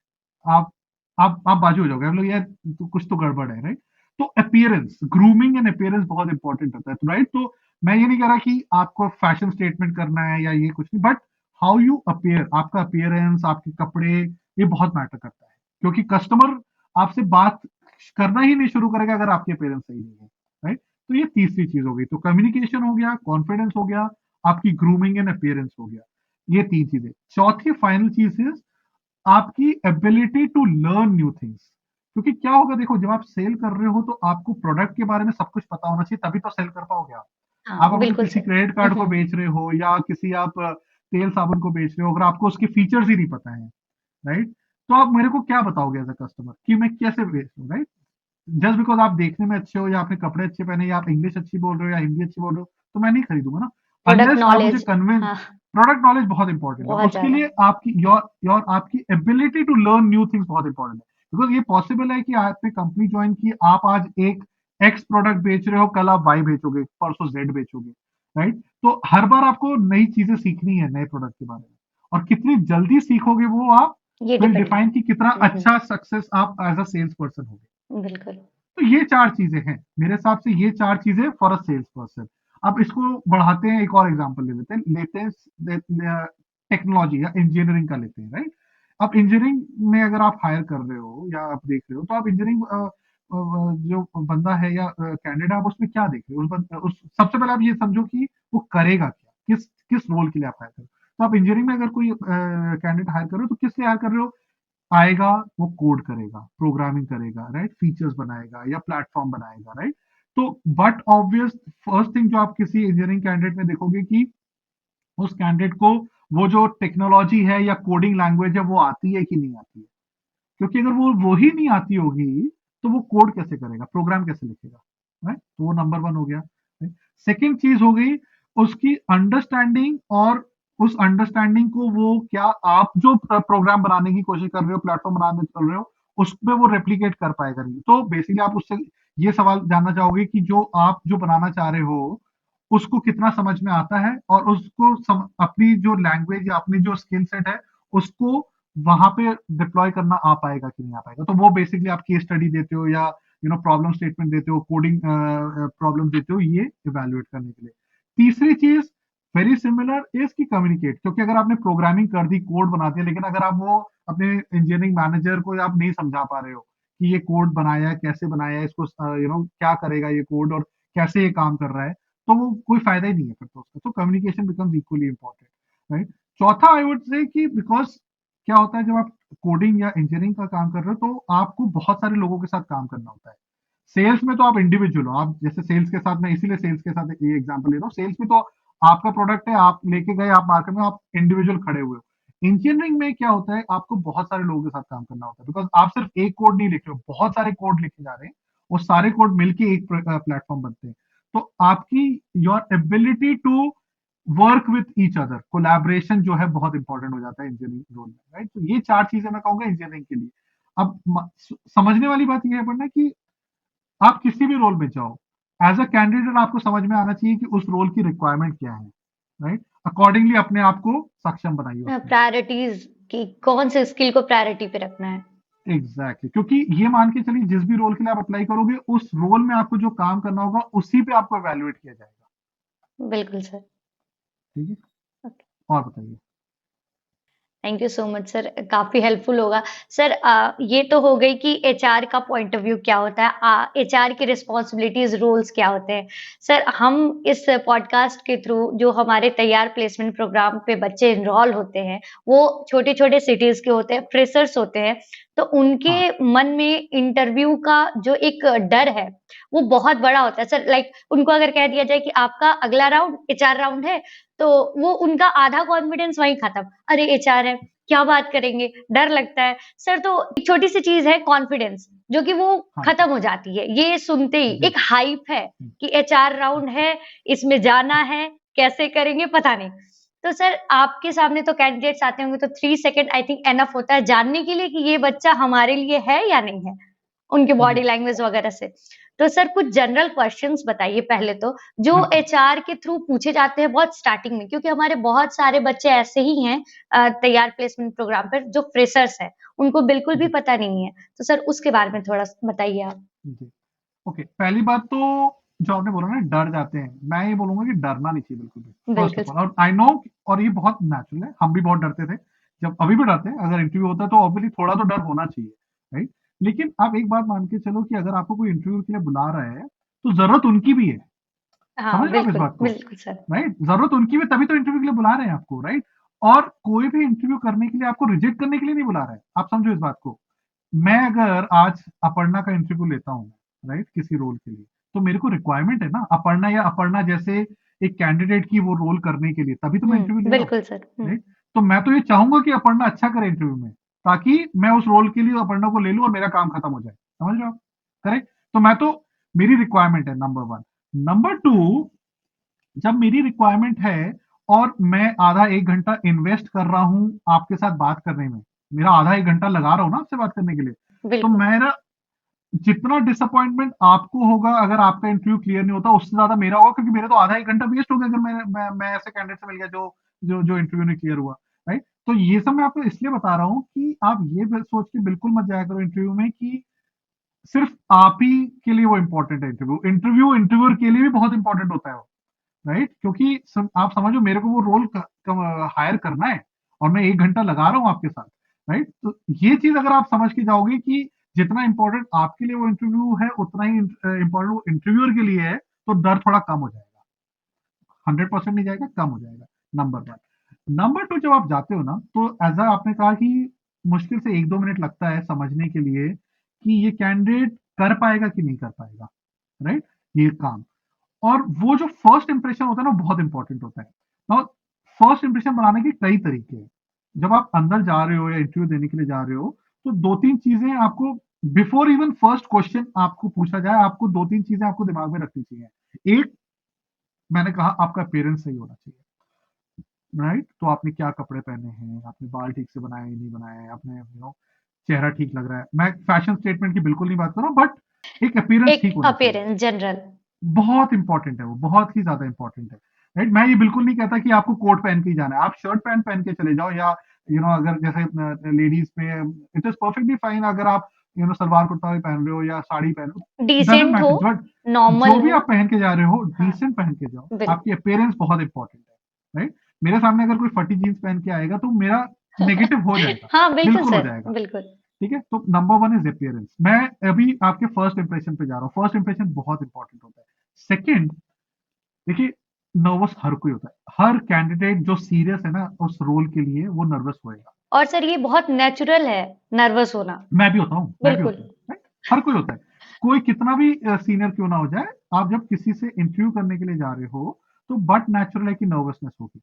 आप आप बाजू हो जाओगे, हम लोग यार कुछ तो गड़बड़ है, राइट? तो अपीयरेंस, ग्रूमिंग एंड अपीयरेंस बहुत इंपॉर्टेंट होता है, राइट? तो मैं ये नहीं कह रहा कि आपको फैशन स्टेटमेंट करना है या ये कुछ नहीं, बट हाउ यू अपीयर, आपका अपीयरेंस, आपके कपड़े, ये बहुत मैटर करता है, क्योंकि कस्टमर आपसे बात करना ही नहीं शुरू करेगा अगर आपके अपीयरेंस सही नहीं है, राइट? तो ये तीसरी चीज हो गई। तो कम्युनिकेशन हो गया, कॉन्फिडेंस हो गया, आपकी ग्रूमिंग एंड अपीयरेंस हो गया, ये तीन चीजें। चौथी फाइनल चीज इज आपकी ability to learn new things. क्योंकि क्या होगा, देखो, जब आप सेल कर रहे हो तो आपको प्रोडक्ट के बारे में सब कुछ पता होना चाहिए, तभी तो सेल कर पाओगे आप। हाँ, अगर बिल्कुल किसी सर। क्रेडिट कार्ड को बेच रहे हो या किसी आप तेल साबुन को बेच रहे हो, अगर आपको उसके फीचर्स ही नहीं पता है, राइट, तो आप मेरे को क्या बताओगे एज अ कस्टमर कि मैं कैसे बेच रहा हूँ, राइट? जस्ट बिकॉज आप देखने में अच्छे हो या आपने कपड़े अच्छे पहने या आप इंग्लिश अच्छी बोल रहे हो या हिंदी अच्छी बोल रहे हो, तो मैं नहीं खरीदूंगा ना, प्रोडक्ट अनलेस आप मुझे नॉलेज। कन्विंस। हाँ, प्रोडक्ट नॉलेज बहुत इंपॉर्टेंट है, बहुत उसके ज़्यादा। लिए आपकी योर आपकी ability to learn new things बहुत इंपॉर्टेंट है, बिकॉज ये पॉसिबल है कि आपने कंपनी ज्वाइन की, आप आज एक एक्स प्रोडक्ट बेच रहे हो, कल आप वाई बेचोगे, परसों जेड बेचोगे, राइट? तो हर बार आपको नई चीजें सीखनी है नए प्रोडक्ट के बारे में, और कितनी जल्दी सीखोगे वो आप ये विल डिपेंड डिफाइन कि कितना हुँ, अच्छा सक्सेस आप एज अ सेल्स पर्सन होगे। बिल्कुल। तो ये चार चीजें हैं मेरे हिसाब से, ये चार चीजें फॉर अ सेल्स पर्सन। अब इसको बढ़ाते हैं, एक और एग्जांपल ले लेते हैं टेक्नोलॉजी या इंजीनियरिंग का लेते हैं, राइट? अब इंजीनियरिंग में अगर आप हायर कर रहे हो या आप देख रहे हो, तो आप इंजीनियरिंग जो बंदा है या कैंडिडेट, आप उसमें क्या देख रहे हो, सबसे पहले आप ये समझो कि वो करेगा क्या, किस किस रोल के लिए आप हायर कर रहे हो। तो आप इंजीनियरिंग में अगर कोई कैंडिडेट हायर कर रहे हो, तो किस लिए हायर कर रहे हो? आएगा, वो कोड करेगा, प्रोग्रामिंग करेगा, राइट, फीचर्स बनाएगा या प्लेटफॉर्म बनाएगा, राइट? तो बट ऑब्वियस फर्स्ट थिंग जो आप किसी इंजीनियरिंग कैंडिडेट में देखोगे कि उस कैंडिडेट को वो जो टेक्नोलॉजी है या कोडिंग लैंग्वेज है वो आती है कि नहीं आती है, क्योंकि अगर वो ही नहीं आती होगी तो वो कोड कैसे करेगा, प्रोग्राम कैसे लिखेगा, राइट? तो वो नंबर वन हो गया। सेकेंड चीज हो गई उसकी अंडरस्टैंडिंग, और उस अंडरस्टैंडिंग को वो क्या, आप जो प्रोग्राम बनाने की कोशिश कर रहे हो, प्लेटफॉर्म बनाने चल रहे हो, उसमें वो रेप्लीकेट कर पाएगा नहीं। तो बेसिकली आप उससे ये सवाल जानना चाहोगे कि जो आप जो बनाना चाह रहे हो उसको कितना समझ में आता है, और उसको अपनी जो लैंग्वेज या अपनी जो स्किल सेट है उसको वहां पे डिप्लॉय करना आ पाएगा कि नहीं आ पाएगा। तो वो बेसिकली आप केस स्टडी देते हो या प्रॉब्लम स्टेटमेंट देते हो, कोडिंग प्रॉब्लम देते हो, ये इवेल्युएट करने के लिए। तीसरी चीज वेरी सिमिलर इज की कम्युनिकेट, क्योंकि अगर आपने प्रोग्रामिंग कर दी, कोड बना दिया, लेकिन अगर आप वो अपने इंजीनियरिंग मैनेजर को आप नहीं समझा पा रहे हो कि ये कोड बनाया है, कैसे बनाया है, इसको क्या करेगा ये कोड, और कैसे ये काम कर रहा है, तो वो कोई फायदा ही नहीं है फिर तो उसका। तो communication becomes equally important, right? चौथा आई वुड से कि बिकॉज क्या होता है, जब आप कोडिंग या इंजीनियरिंग का काम कर रहे हो तो आपको बहुत सारे लोगों के साथ काम करना होता है। सेल्स में तो आप इंडिविजुअल हो, आप जैसे सेल्स के साथ, मैं इसीलिए सेल्स के साथ ये एग्जांपल ले रहा हूँ, सेल्स में तो आपका प्रोडक्ट है, आप लेके गए, आप मार्केट में, आप इंडिविजुअल खड़े हुए हो। इंजीनियरिंग में क्या होता है, आपको बहुत सारे लोगों के साथ काम करना होता है, बिकॉज आप सिर्फ एक कोड नहीं लिख रहे हो, बहुत सारे कोड लिखे जा रहे हैं, वो सारे कोड मिलके एक प्लेटफॉर्म बनते हैं। तो आपकी your ability to work with each other, collaboration जो है बहुत इंपॉर्टेंट हो जाता है इंजीनियरिंग रोल में, राइट? तो ये चार चीजें मैं कहूंगा इंजीनियरिंग के लिए। अब समझने वाली बात यह है बढ़ना कि आप किसी भी रोल में जाओ, एज अ कैंडिडेट आपको समझ में आना चाहिए कि उस रोल की रिक्वायरमेंट क्या है, राइट? अकॉर्डिंगली अपने आप को सक्षम बनाइए उसमें। प्रायोरिटीज़ कि कौन से स्किल को प्रायोरिटी पे रखना है। एग्जैक्टली, क्योंकि ये मान के चलिए जिस भी रोल के लिए आप अप्लाई करोगे, उस रोल में आपको जो काम करना होगा उसी पे आपको एवेल्युएट किया जाएगा। बिल्कुल सर। ठीक है, ओके। और बताइए। Thank you so much sir, काफ़ी हेल्पफुल होगा। सर ये तो हो गई कि एचआर का पॉइंट ऑफ व्यू क्या होता है, एचआर की रिस्पॉन्सिबिलिटीज़, रोल्स क्या होते हैं। सर हम इस पॉडकास्ट के थ्रू जो हमारे तैयार प्लेसमेंट प्रोग्राम पे बच्चे एनरोल होते हैं, वो छोटे-छोटे सिटीज़ के होते हैं, फ्रेशर्स होते हैं, तो उनके हाँ, मन में इंटरव्यू का जो एक डर है, वो बहुत बड़ा होता है। सर लाइक उनको अगर कह दिया जाए कि आपका अगला राउंड एचआर राउंड है, तो वो उनका आधा कॉन्फिडेंस वहीं खत्म। अरे एचआर है, क्या बात करेंगे? डर लगता है। सर तो एक छोटी-सी चीज़ है कॉन्फिडेंस, जो कि वो हाँ जी, खत्म हो जाती है। ये सुनते ही जी, एक हाइप है हम्म, कि एचआर राउंड है, इसमें जाना है, कैसे करेंगे पता नहीं। तो सर आपके सामने तो कैंडिडेट्स आते होंगे तो 3 सेकंड आई थिंक इनफ होता है जानने के लिए कि ये बच्चा हमारे लिए है या नहीं है। उनके जी बॉडी लैंग्वेज वगैरह से। तो सर कुछ जनरल क्वेश्चंस बताइए पहले तो, जो बिल्कुल। एचआर के थ्रू पूछे जाते हैं बहुत स्टार्टिंग में, क्योंकि हमारे बहुत सारे बच्चे ऐसे ही हैं तैयार प्लेसमेंट प्रोग्राम पर जो फ्रेशर्स हैं, उनको बिल्कुल भी जी पता नहीं है। तो सर उसके बारे में थोड़ा बताइए आप। जी ओके, पहली बात तो जो आपने बोला ना डर जाते हैं, मैं ये बोलूंगा कि डरना नहीं चाहिए बिल्कुल भी, फर्स्ट बिल्कुल। Of all. और आई नो, और ये बहुत नेचुरल है, हम भी बहुत डरते थे, जब अभी भी डरते हैं। अगर इंटरव्यू होता है तो ऑब्वियसली थोड़ा तो डर होना चाहिए, राइट। लेकिन आप एक बात मान के चलो कि अगर आपको कोई इंटरव्यू के लिए बुला रहा है तो जरूरत उनकी भी है। हाँ, समझ रहे हो आप इस बिल्कुल, बात को, बिल्कुल सर। राइट। जरूरत उनकी भी, तभी तो इंटरव्यू के लिए बुला रहे हैं आपको, राइट। और कोई भी इंटरव्यू करने के लिए आपको रिजेक्ट करने के लिए नहीं बुला रहा है, आप समझो इस बात को। मैं अगर आज अपर्णा का इंटरव्यू लेता हूँ, राइट, किसी रोल के लिए, तो मेरे को रिक्वायरमेंट है ना अपर्णा या अपर्णा जैसे एक कैंडिडेट की वो रोल करने के लिए, तभी तो मैं इंटरव्यू ले रहा हूँ, बिल्कुल सर। राइट। तो मैं तो ये चाहूंगा कि अपर्णा अच्छा करे इंटरव्यू में, ताकि मैं उस रोल के लिए अपर्णा को ले लूं और मेरा काम खत्म हो जाए। समझ रहे हो आप, करेक्ट। तो मैं तो, मेरी रिक्वायरमेंट है नंबर वन। नंबर टू, जब मेरी रिक्वायरमेंट है और मैं आधा एक घंटा इन्वेस्ट कर रहा हूं आपके साथ बात करने में, मेरा आधा एक घंटा लगा रहा हूं ना आपसे बात करने के लिए, तो बिल्कुल। मेरा जितना डिसअपॉइंटमेंट आपको होगा अगर आपका इंटरव्यू क्लियर नहीं होता, उससे ज्यादा मेरा होगा, क्योंकि मेरा तो आधा एक घंटा वेस्ट हो गया अगर मैं ऐसे कैंडिडेट से मिल गया जो जो जो इंटरव्यू नहीं क्लियर हुआ, राइट। तो ये सब मैं आपको इसलिए बता रहा हूँ कि आप ये सोच के बिल्कुल मत जाया करो इंटरव्यू में कि सिर्फ आप ही के लिए वो इंपॉर्टेंट है। इंटरव्यू इंटरव्यू इंटरव्यूअर के लिए भी बहुत इंपॉर्टेंट होता है, राइट। क्योंकि आप समझो मेरे को वो रोल हायर करना है और मैं एक घंटा लगा रहा हूं आपके साथ, राइट। तो ये चीज अगर आप समझ के जाओगे कि जितना इंपॉर्टेंट आपके लिए वो इंटरव्यू है उतना ही इंपॉर्टेंट वो इंटरव्यूअर के लिए है, तो डर थोड़ा कम हो जाएगा। 100% नहीं जाएगा, कम हो जाएगा, नंबर वन। नंबर टू, जब आप जाते हो ना, तो एज आपने कहा कि मुश्किल से 1-2 मिनट लगता है समझने के लिए कि ये कैंडिडेट कर पाएगा कि नहीं कर पाएगा, राइट, ये काम। और वो जो फर्स्ट इंप्रेशन होता है ना, बहुत इंपॉर्टेंट होता है। और फर्स्ट इंप्रेशन बनाने के कई तरीके हैं। जब आप अंदर जा रहे हो या इंटरव्यू देने के लिए जा रहे हो, तो 2-3 चीजें आपको, बिफोर इवन फर्स्ट क्वेश्चन आपको पूछा जाए, आपको 2-3 चीजें आपको दिमाग में रखनी चाहिए। एक, मैंने कहा आपका अपेयरेंस सही होना चाहिए, राइट। तो आपने क्या कपड़े पहने हैं, आपने बाल ठीक से बनाए नहीं बनाए, आपने चेहरा ठीक लग रहा है। मैं फैशन स्टेटमेंट की बिल्कुल नहीं बात कर रहा हूँ, बट एक अपीयरेंस एक ठीक होना चाहिए। Appearance general. बहुत इंपॉर्टेंट है वो, बहुत ही ज्यादा इंपॉर्टेंट है, राइट। मैं ये बिल्कुल नहीं कहता कि आपको कोट पहन के ही जाना है, आप शर्ट पैंट पहन के चले जाओ, या अगर जैसे लेडीज में इट इज परफेक्टली फाइन अगर आप सलवार कुर्ता भी पहन रहे हो या साड़ी पहन रहे हो, डजेंट डिसेंट हो, मैटर। बट जो नॉर्मल भी हो। आप पहन के जा रहे हो हाँ, डिसेंट पहन के जाओ, आपकी बिल्कुल। अपेयरेंस बहुत इंपॉर्टेंट है, राइट। मेरे सामने अगर कोई फटी जीन्स पहन के आएगा तो मेरा नेगेटिव हो जाएगा, हाँ, बिल्कुल बिल्कुल हो सर, जाएगा, बिल्कुल। ठीक है। तो नंबर वन इज अपियरेंस। मैं अभी आपके फर्स्ट इंप्रेशन पे जा रहा हूँ, फर्स्ट इंप्रेशन बहुत इंपॉर्टेंट होता है। सेकंड, देखिए, नर्वस हर कोई होता है, हर कैंडिडेट जो सीरियस है ना उस रोल के लिए वो नर्वस होएगा। और सर ये बहुत नेचुरल है, नर्वस होना। मैं भी होता हूँ, मैं भी बिल्कुल। होता हूँ, right? हर कोई होता है, कोई कितना भी सीनियर क्यों ना हो जाए। आप जब किसी से इंटरव्यू करने के लिए जा रहे हो, तो बट नेचुरल है कि नर्वसनेस होगी।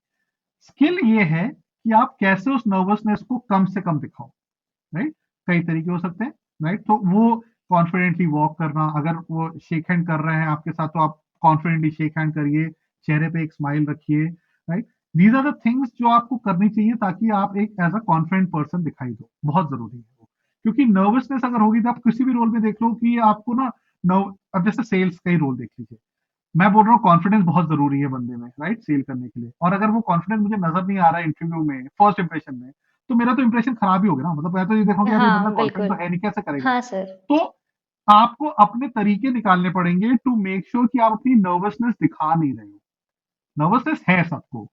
स्किल ये है कि आप कैसे उस नर्वसनेस को कम से कम दिखाओ, राइट। कई तरीके हो सकते हैं, राइट। तो वो कॉन्फिडेंटली वॉक करना, अगर वो शेक हैंड कर रहे हैं आपके साथ तो आप कॉन्फिडेंटली शेक हैंड करिए, चेहरे पे एक स्माइल रखिए, right. These are the things जो आपको करनी चाहिए ताकि आप एक एज अ कॉन्फिडेंट पर्सन दिखाई दो, बहुत जरूरी है वो। क्योंकि नर्वसनेस अगर होगी तो आप किसी भी रोल में देख लो कि आपको ना, नर्व अब जैसे सेल्स का ही रोल देख लीजिए, मैं बोल रहा हूँ कॉन्फिडेंस बहुत जरूरी है बंदे में, राइट, सेल करने के लिए। और अगर वो कॉन्फिडेंस मुझे नजर नहीं आ रहा है इंटरव्यू में फर्स्ट इंप्रेशन में, तो मेरा तो इंप्रेशन खराब ही हो गया ना। मतलब मैं तो ये देखूंगा यार ये बंदा हाँ, कॉन्फिडेंट बिल्कुल। तो है नहीं, कैसे करेगा। हाँ सर। तो आपको अपने तरीके निकालने पड़ेंगे टू मेक श्योर कि आप अपनी नर्वसनेस दिखा नहीं रहे हो। नर्वसनेस है सबको,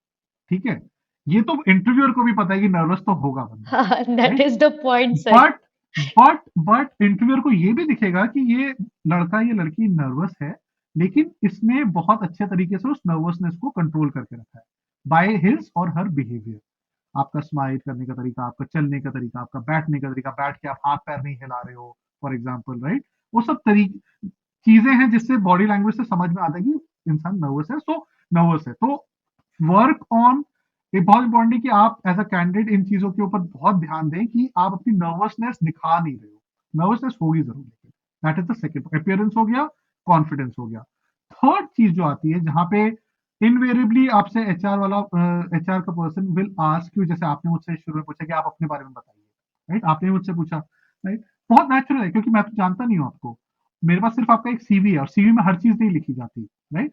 ठीक है, ये तो इंटरव्यूअर को भी पता है कि नर्वस तो होगा बंदा, हाँ, that right. Is the point sir. But but interviewer को ये भी दिखेगा कि ये लड़का ये लड़की नर्वस है, लेकिन इसने बहुत अच्छे तरीके से उस नर्वसनेस को कंट्रोल करके रखा है बाय हिज और हर बिहेवियर। आपका स्माइल करने का तरीका, आपका चलने का तरीका, आपका बैठने का तरीका, बैठ के आप हाथ पैर नहीं हिला रहे हो फॉर एग्जाम्पल, राइट। वो सब तरीके चीजें हैं जिससे बॉडी लैंग्वेज से समझ में आता है कि इंसान नर्वस है, सो नर्वस है। तो वर्क ऑन, ये बहुत इंपॉर्टेंट है कि आप एज अ कैंडिडेट इन चीजों के ऊपर बहुत ध्यान दें कि आप अपनी नर्वसनेस दिखा नहीं रहे हो। नर्वसनेस होगी जरूर, लेकिन that is the second. Appearance हो गया, कॉन्फिडेंस हो गया। थर्ड चीज जो आती है जहां पे इनवेरिएबली आपसे एचआर वाला, एचआर का पर्सन विल आस्क यू, जैसे आपने मुझसे शुरू में पूछा कि आप अपने बारे में बताइए, राइट, आपने मुझसे पूछा, राइट। बहुत नेचुरल है, क्योंकि मैं तो जानता नहीं हूँ आपको, मेरे पास सिर्फ आपका एक सीवी है, और सीवी में हर चीज नहीं लिखी जाती, राइट?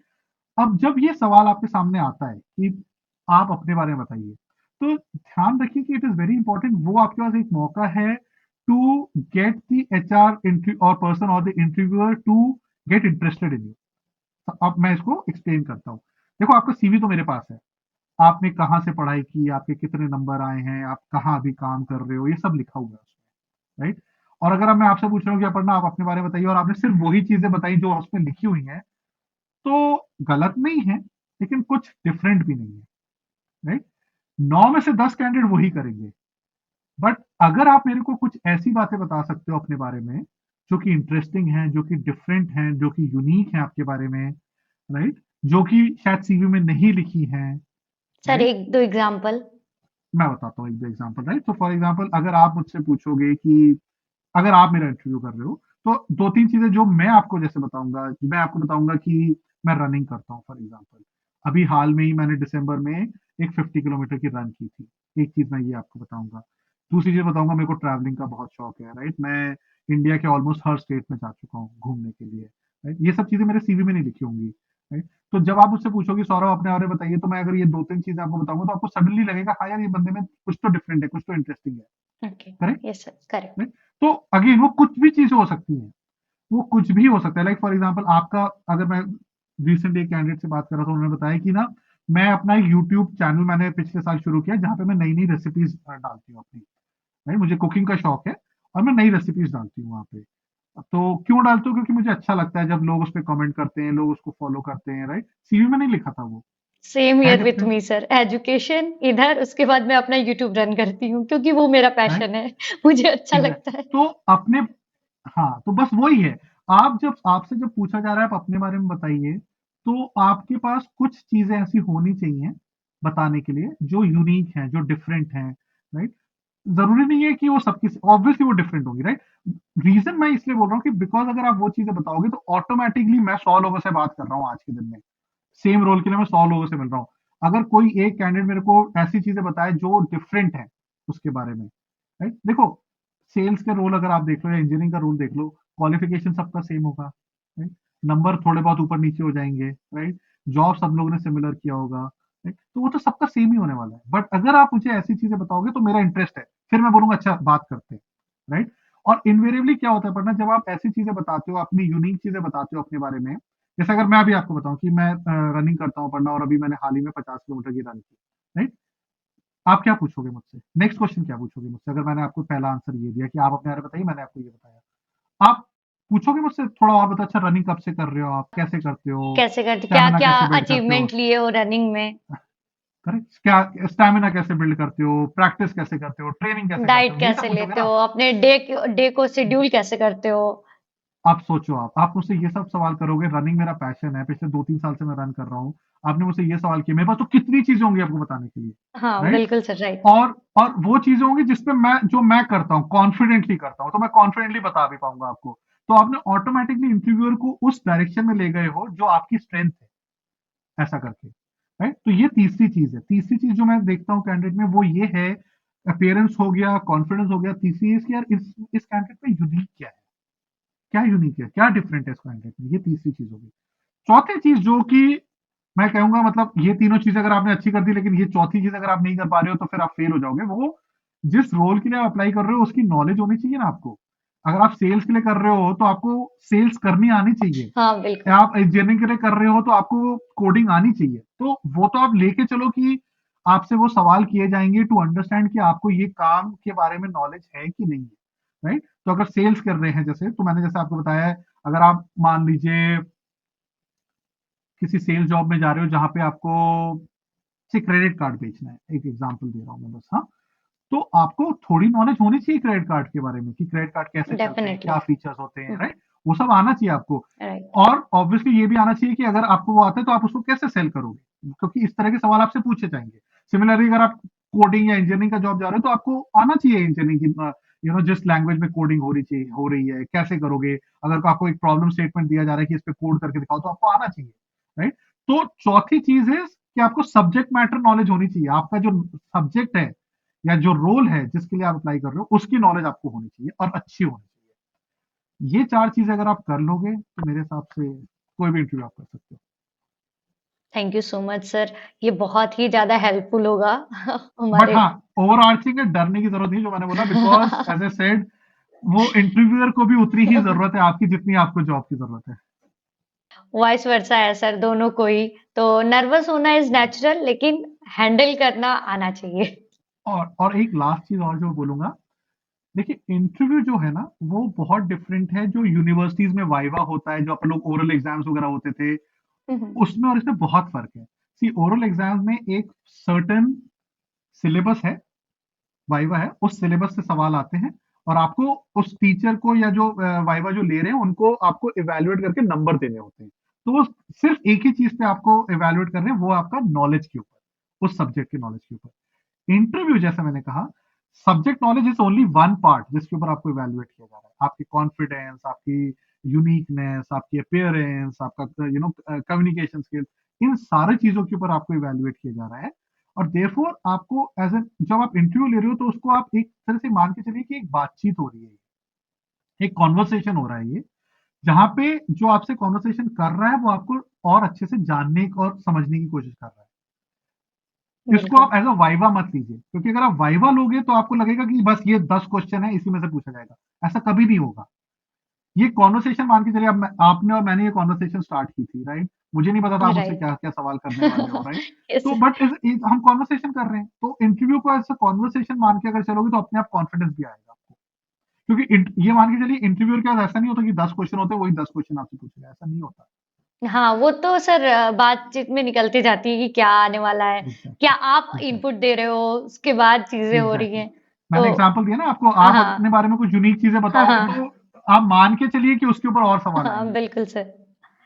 अब जब ये सवाल आपके सामने आता है कि आप अपने बारे में बताइए, तो ध्यान रखिए कि इट इज वेरी इंपॉर्टेंट, वो आपके पास एक मौका है टू गेट द एचआर और पर्सन और the interviewer to get interested in you. अब मैं इसको एक्सप्लेन करता हूँ। देखो, आपका सीवी तो मेरे पास है, आपने कहाँ से पढ़ाई की, आपके कितने नंबर आए हैं, आप कहाँ अभी काम कर रहे हो, ये सब लिखा हुआ है उसमें, राइट? और अगर अब मैं आपसे पूछ रहा हूँ कि अपर्णा आप अपने बारे में बताइए, और आपने सिर्फ वही चीजें बताई जो उसमें लिखी हुई हैं, तो गलत नहीं है, लेकिन कुछ डिफरेंट भी नहीं है, राइट? 9 में से 10 कैंडिडेट वही करेंगे। बट अगर आप मेरे को कुछ ऐसी बातें बता सकते हो अपने बारे में जो कि इंटरेस्टिंग है, जो कि डिफरेंट है, जो कि यूनिक है आपके बारे में, राइट, जो कि शायद सीवी में नहीं लिखी है, सर, राइट, 1-2 एग्ज़ाम्पल? मैं बताता हूँ एक दो एग्जाम्पल, राइट? तो फॉर एग्जाम्पल, अगर आप मुझसे पूछोगे कि अगर आप मेरा इंटरव्यू कर रहे हो, तो दो तीन चीजें जो मैं आपको जैसे बताऊंगा, मैं आपको बताऊंगा कि मैं रनिंग करता हूँ फॉर एग्जाम्पल। अभी हाल में ही मैंने दिसंबर में एक 50 किलोमीटर की रन की थी। एक चीज मैं ये आपको बताऊंगा। दूसरी चीज बताऊंगा, मेरे को ट्रैवलिंग का बहुत शौक है, राइट? मैं इंडिया के ऑलमोस्ट हर स्टेट में जा चुका हूँ घूमने के लिए, राइट? ये सब चीजें मेरे सीवी में नहीं लिखी होंगी, राइट? तो जब आप मुझसे पूछोगे सौरभ अपने बारे में बताइए, तो मैं अगर ये दो तीन चीजें आपको बताऊंगा, तो आपको सडनली लगेगा हाँ यार, ये बंदे में कुछ तो डिफरेंट है, कुछ तो इंटरेस्टिंग है, okay, correct? Yes sir, correct. Right? तो अगेन वो कुछ भी चीज हो सकती है, वो कुछ भी हो सकता है। लाइक फॉर एग्जांपल, आपका, अगर मैं रिसेंटली एक कैंडिडेट से बात कर रहा था, उन्होंने बताया कि ना, मैं अपना एक यूट्यूब चैनल मैंने पिछले साल शुरू किया, जहां पे मैं नई नई रेसिपीज डालती हूँ अपनी, राइट? मुझे कुकिंग का शौक है, और मैं नई रेसिपीज डालती हूँ वहां पे। तो क्यों डालती हूँ? क्योंकि मुझे अच्छा लगता है जब लोग उस पर कमेंट करते हैं, लोग उसको फॉलो करते हैं, राइट? सीवी में नहीं लिखा था वो, सेम है here with different, me sir, education इधर, उसके बाद मैं अपना यूट्यूब रन करती हूँ क्योंकि वो मेरा राइट? पैशन है। मुझे अच्छा एग्जैक्ट। लगता है। तो अपने, हाँ, तो बस वही है। आप जब, आपसे जब पूछा जा रहा है आप अपने बारे में बताइए, तो आपके पास कुछ चीजें ऐसी होनी चाहिए बताने के लिए जो यूनिक है, जो डिफरेंट है, राइट? जरूरी नहीं है कि वो सबकी, ऑब्वियसली वो डिफरेंट होगी, राइट? रीजन मैं इसलिए बोल रहा हूँ कि बिकॉज अगर आप वो चीजें बताओगे, तो ऑटोमेटिकली मैं 100 लोगों से बात कर रहा हूँ आज के दिन में, सेम रोल के लिए मैं 100 लोगों से मिल रहा हूँ। अगर कोई एक कैंडिडेट मेरे को ऐसी चीजें बताए जो डिफरेंट है उसके बारे में, राइट? देखो, सेल्स के रोल अगर आप देख लो या इंजीनियरिंग का रोल देख लो, क्वालिफिकेशन सबका सेम होगा, राइट? नंबर थोड़े बहुत ऊपर नीचे हो जाएंगे, राइट? जॉब सब लोगों ने सिमिलर किया होगा, राइट? तो वो तो सबका सेम ही होने वाला है। बट अगर आप मुझे ऐसी चीजें बताओगे तो मेरा इंटरेस्ट है, फिर मैं बोलूंगा अच्छा बात करते हैं, राइट? और इनवेरिएबली क्या होता है पढ़ना, जब आप ऐसी चीजें बताते हो, अपनी यूनिक चीजें बताते हो अपने बारे में, जैसे अगर मैं अभी आपको बताऊं कि मैं रनिंग करता हूँ पढ़ना, और अभी मैंने हाल ही में 50 किलोमीटर की रन की, राइट? आप क्या पूछोगे मुझसे, नेक्स्ट क्वेश्चन क्या पूछोगे मुझसे, अगर मैंने आपको पहला आंसर ये दिया कि आप अपने बारे में बताइए, मैंने आपको ये बताया, आप पूछोगे मुझसे थोड़ा और बता, अच्छा रनिंग कब से कर रहे हो, आप कैसे करते हो, कैसे करते, क्या स्टेमिना क्या कैसे बिल्ड करते हो, अचीवमेंट लिए हो रनिंग में? करेक्ट? क्या स्टेमिना कैसे बिल्ड करते हो, प्रैक्टिस कैसे करते हो, ट्रेनिंग कैसे करते डाइट हो, यही सब कैसे पूछोगे लेते ना? हो? अपने डे को शेड्यूल कैसे करते हो? आप सोचो, आप मुझसे ये सब सवाल करोगे, रनिंग मेरा पैशन है, पिछले 2-3 साल से मैं रन कर रहा हूँ, आपने मुझसे ये सवाल किया, मेरे पास तो कितनी चीजें होंगी आपको बताने के लिए, हाँ, राइट? बिल्कुल सर, राइट। और वो चीजें होंगी जिसपे मैं, जो मैं करता हूँ कॉन्फिडेंटली करता हूँ, तो मैं कॉन्फिडेंटली बता भी पाऊंगा आपको। तो आपने ऑटोमेटिकली इंटरव्यूअर को उस डायरेक्शन में ले गए हो जो आपकी स्ट्रेंथ है, ऐसा करके, राइट? तो ये तीसरी चीज है। तीसरी चीज जो मैं देखता हूँ कैंडिडेट में, वो ये है, अपियरेंस हो गया, कॉन्फिडेंस हो गया, तीसरी इसकी, यार इस कैंडिडेट में यूनिक क्या है, क्या यूनिक है, क्या डिफरेंट है इस कैंडिडेट में, ये तीसरी चीज होगी। चौथी चीज जो कि मैं कहूंगा, मतलब ये तीनों चीज अगर आपने अच्छी कर दी, लेकिन ये चौथी चीज अगर आप नहीं कर पा रहे हो, तो फिर आप फेल हो जाओगे। वो जिस रोल के लिए आप अप्लाई कर रहे हो उसकी नॉलेज होनी चाहिए ना आपको। अगर आप सेल्स के लिए कर रहे हो तो आपको सेल्स करनी आनी चाहिए, हाँ, या बिल्कुल। आप इंजीनियरिंग के लिए कर रहे हो तो आपको कोडिंग आनी चाहिए। तो वो तो आप लेके चलो कि आपसे वो सवाल किए जाएंगे टू अंडरस्टैंड कि आपको ये काम के बारे में नॉलेज है कि नहीं है, राइट? तो अगर सेल्स कर रहे हैं, जैसे तो मैंने जैसे आपको बताया है, अगर आप मान लीजिए किसी सेल्स जॉब में जा रहे हो जहां पे आपको से क्रेडिट कार्ड बेचना है, एक एग्जांपल दे रहा हूं मैं बस, हाँ, तो आपको थोड़ी नॉलेज होनी चाहिए क्रेडिट कार्ड के बारे में, कि क्रेडिट कार्ड कैसे चलते हैं, डेफिनेटली। क्या फीचर्स होते हैं, राइट? वो सब आना चाहिए आपको। राइट। और ऑब्वियसली ये भी आना चाहिए कि अगर आपको वो आता है तो आप उसको कैसे सेल करोगे, क्योंकि इस तरह के सवाल आपसे पूछे जाएंगे। सिमिलरली अगर आप कोडिंग या इंजीनियरिंग का जॉब जा रहे हो, तो आपको आना चाहिए इंजीनियरिंग की, जिस लैंग्वेज में कोडिंग हो रही चाहिए, हो रही है, कैसे करोगे। अगर आपको एक प्रॉब्लम स्टेटमेंट दिया जा रहा है कि इस पे कोड करके दिखाओ, तो आपको आना चाहिए, राइट? तो चौथी चीज है कि आपको सब्जेक्ट मैटर नॉलेज होनी चाहिए, आपका जो सब्जेक्ट है या जो रोल है जिसके लिए आप अप्लाई कर रहे हो, उसकी नॉलेज आपको होनी चाहिए और अच्छी होनी चाहिए। ये 4 चीजें अगर आप कर लोगे तो मेरे हिसाब से कोई भी इंटरव्यू आप कर सकते हो। Thank you so much sir, ये बहुत ही ज़्यादा हेल्पफुल होगा बट हमारे हाँ, ओवरआर्चिंग है, डरने की जरूरत नहीं, जो मैंने बोला, बिकॉज एज ए सेड वो इंटरव्यूअर को भी उतनी ही जरूरत है आपकी जितनी आपको जॉब की जरूरत है। वॉइस वर्सा है सर, दोनों को ही। तो नर्वस होना इज़ नेचुरल, लेकिन हैंडल करना आना चाहिए। और एक लास्ट चीज और जो बोलूंगा, देखिए इंटरव्यू जो है ना वो बहुत डिफरेंट है। जो यूनिवर्सिटीज में वाइवा होता है, जो अपन लोग ओरल एग्जाम्स वगैरह होते थे, हुँ, हुँ। उसमें और इसमें बहुत फर्क है। सी ओरल एग्जाम्स में एक सर्टन सिलेबस है, वाइवा है, उस सिलेबस से सवाल आते हैं, और आपको उस टीचर को या जो वाइवा जो ले रहे हैं उनको आपको इवेल्युएट करके नंबर देने होते हैं। तो वो सिर्फ एक ही चीज पे आपको इवेल्युएट कर रहे हैं, वो आपका नॉलेज के ऊपर, उस सब्जेक्ट के नॉलेज के ऊपर। इंटरव्यू जैसा मैंने कहा, subject knowledge is only one part जिसके ऊपर आपको इवेल्युएट किया जा रहा है। आपकी कॉन्फिडेंस, आपकी यूनिकनेस, आपकी अपियरेंस, आपका कम्युनिकेशन स्किल, इन सारी चीजों के ऊपर आपको इवेल्युएट किया जा रहा है। और देयरफॉर आपको एज एन, जब आप इंटरव्यू ले रहे हो तो उसको आप एक तरह से मान के चलिए कि एक बातचीत हो रही है, एक कॉन्वर्सेशन हो रहा है ये, जहां पे जो आपसे कॉन्वर्सेशन कर रहा है वो आपको और अच्छे से जानने और समझने की कोशिश कर रहा है। इसको बिल्कुल। आप एज अ वाइवा मत लीजिए, क्योंकि अगर आप वाइवा लोगे तो आपको लगेगा कि बस ये 10 क्वेश्चन है, इसी में से पूछा जाएगा। ऐसा कभी नहीं होगा। ये कॉन्वर्सेशन मान के चलिए, अब आपने और मैंने ये कॉन्वर्सेशन स्टार्ट की थी, राइट? मुझे नहीं पता था आप मुझसे राइट। क्या क्या सवाल करने वाले हो, राइट? यस। तो बट हम कॉन्वर्सेशन कर रहे हैं, तो इंटरव्यू को ऐसा कॉन्वर्सेशन मान के अगर चलोगे तो अपने आप कॉन्फिडेंस भी आएगा आपको। क्योंकि ये मान के चलिए इंटरव्यूअर के पास ऐसा नहीं होता कि 10 क्वेश्चन होते हैं, वही 10 क्वेश्चन आपसे पूछेगा, ऐसा नहीं होता। हाँ, वो तो सर बातचीत में निकलती जाती है कि क्या आने वाला है, क्या आप एग्जैक्टली, इनपुट एग्जैक्टली, दे रहे हो, उसके बाद चीज़ें हो रही एग्जैक्टली। हैं। मैंने तो एग्जांपल दिया ना आपको, आप अपने हाँ, बारे में कुछ यूनिक चीजें हाँ, बताओगे तो हाँ, आप मान के चलिए कि उसके ऊपर और सवाल हाँ, आएंगे। बिल्कुल सर।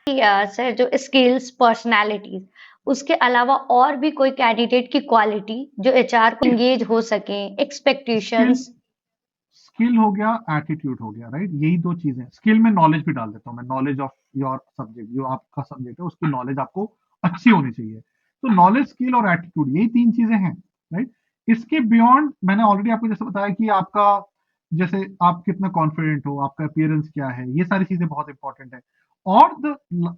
सर जो स्किल्स, पर्सनैलिटीज़, उसके अलावा और भी कोई कैंडिडेट की क्वालिटी जो एचआर को एंगेज हो सकें, स्किल एक्सपेक्टेशंस। स्किल हो गया, एटीट्यूड हो गया, राइट? यही 2 चीजें। स्किल में नॉलेज भी डाल देता हूँ मैं, नॉलेज ऑफ योर सब्जेक्ट, जो आपका सब्जेक्ट है उसकी नॉलेज आपको अच्छी होनी चाहिए। तो नॉलेज, स्किल और एटीट्यूड, यही 3 चीजें हैं, राइट? इसके बियॉन्ड मैंने ऑलरेडी आपको जैसे बताया कि आपका, जैसे आप कितना कॉन्फिडेंट हो, आपका अपियरेंस क्या है, ये सारी चीजें बहुत इंपॉर्टेंट है। और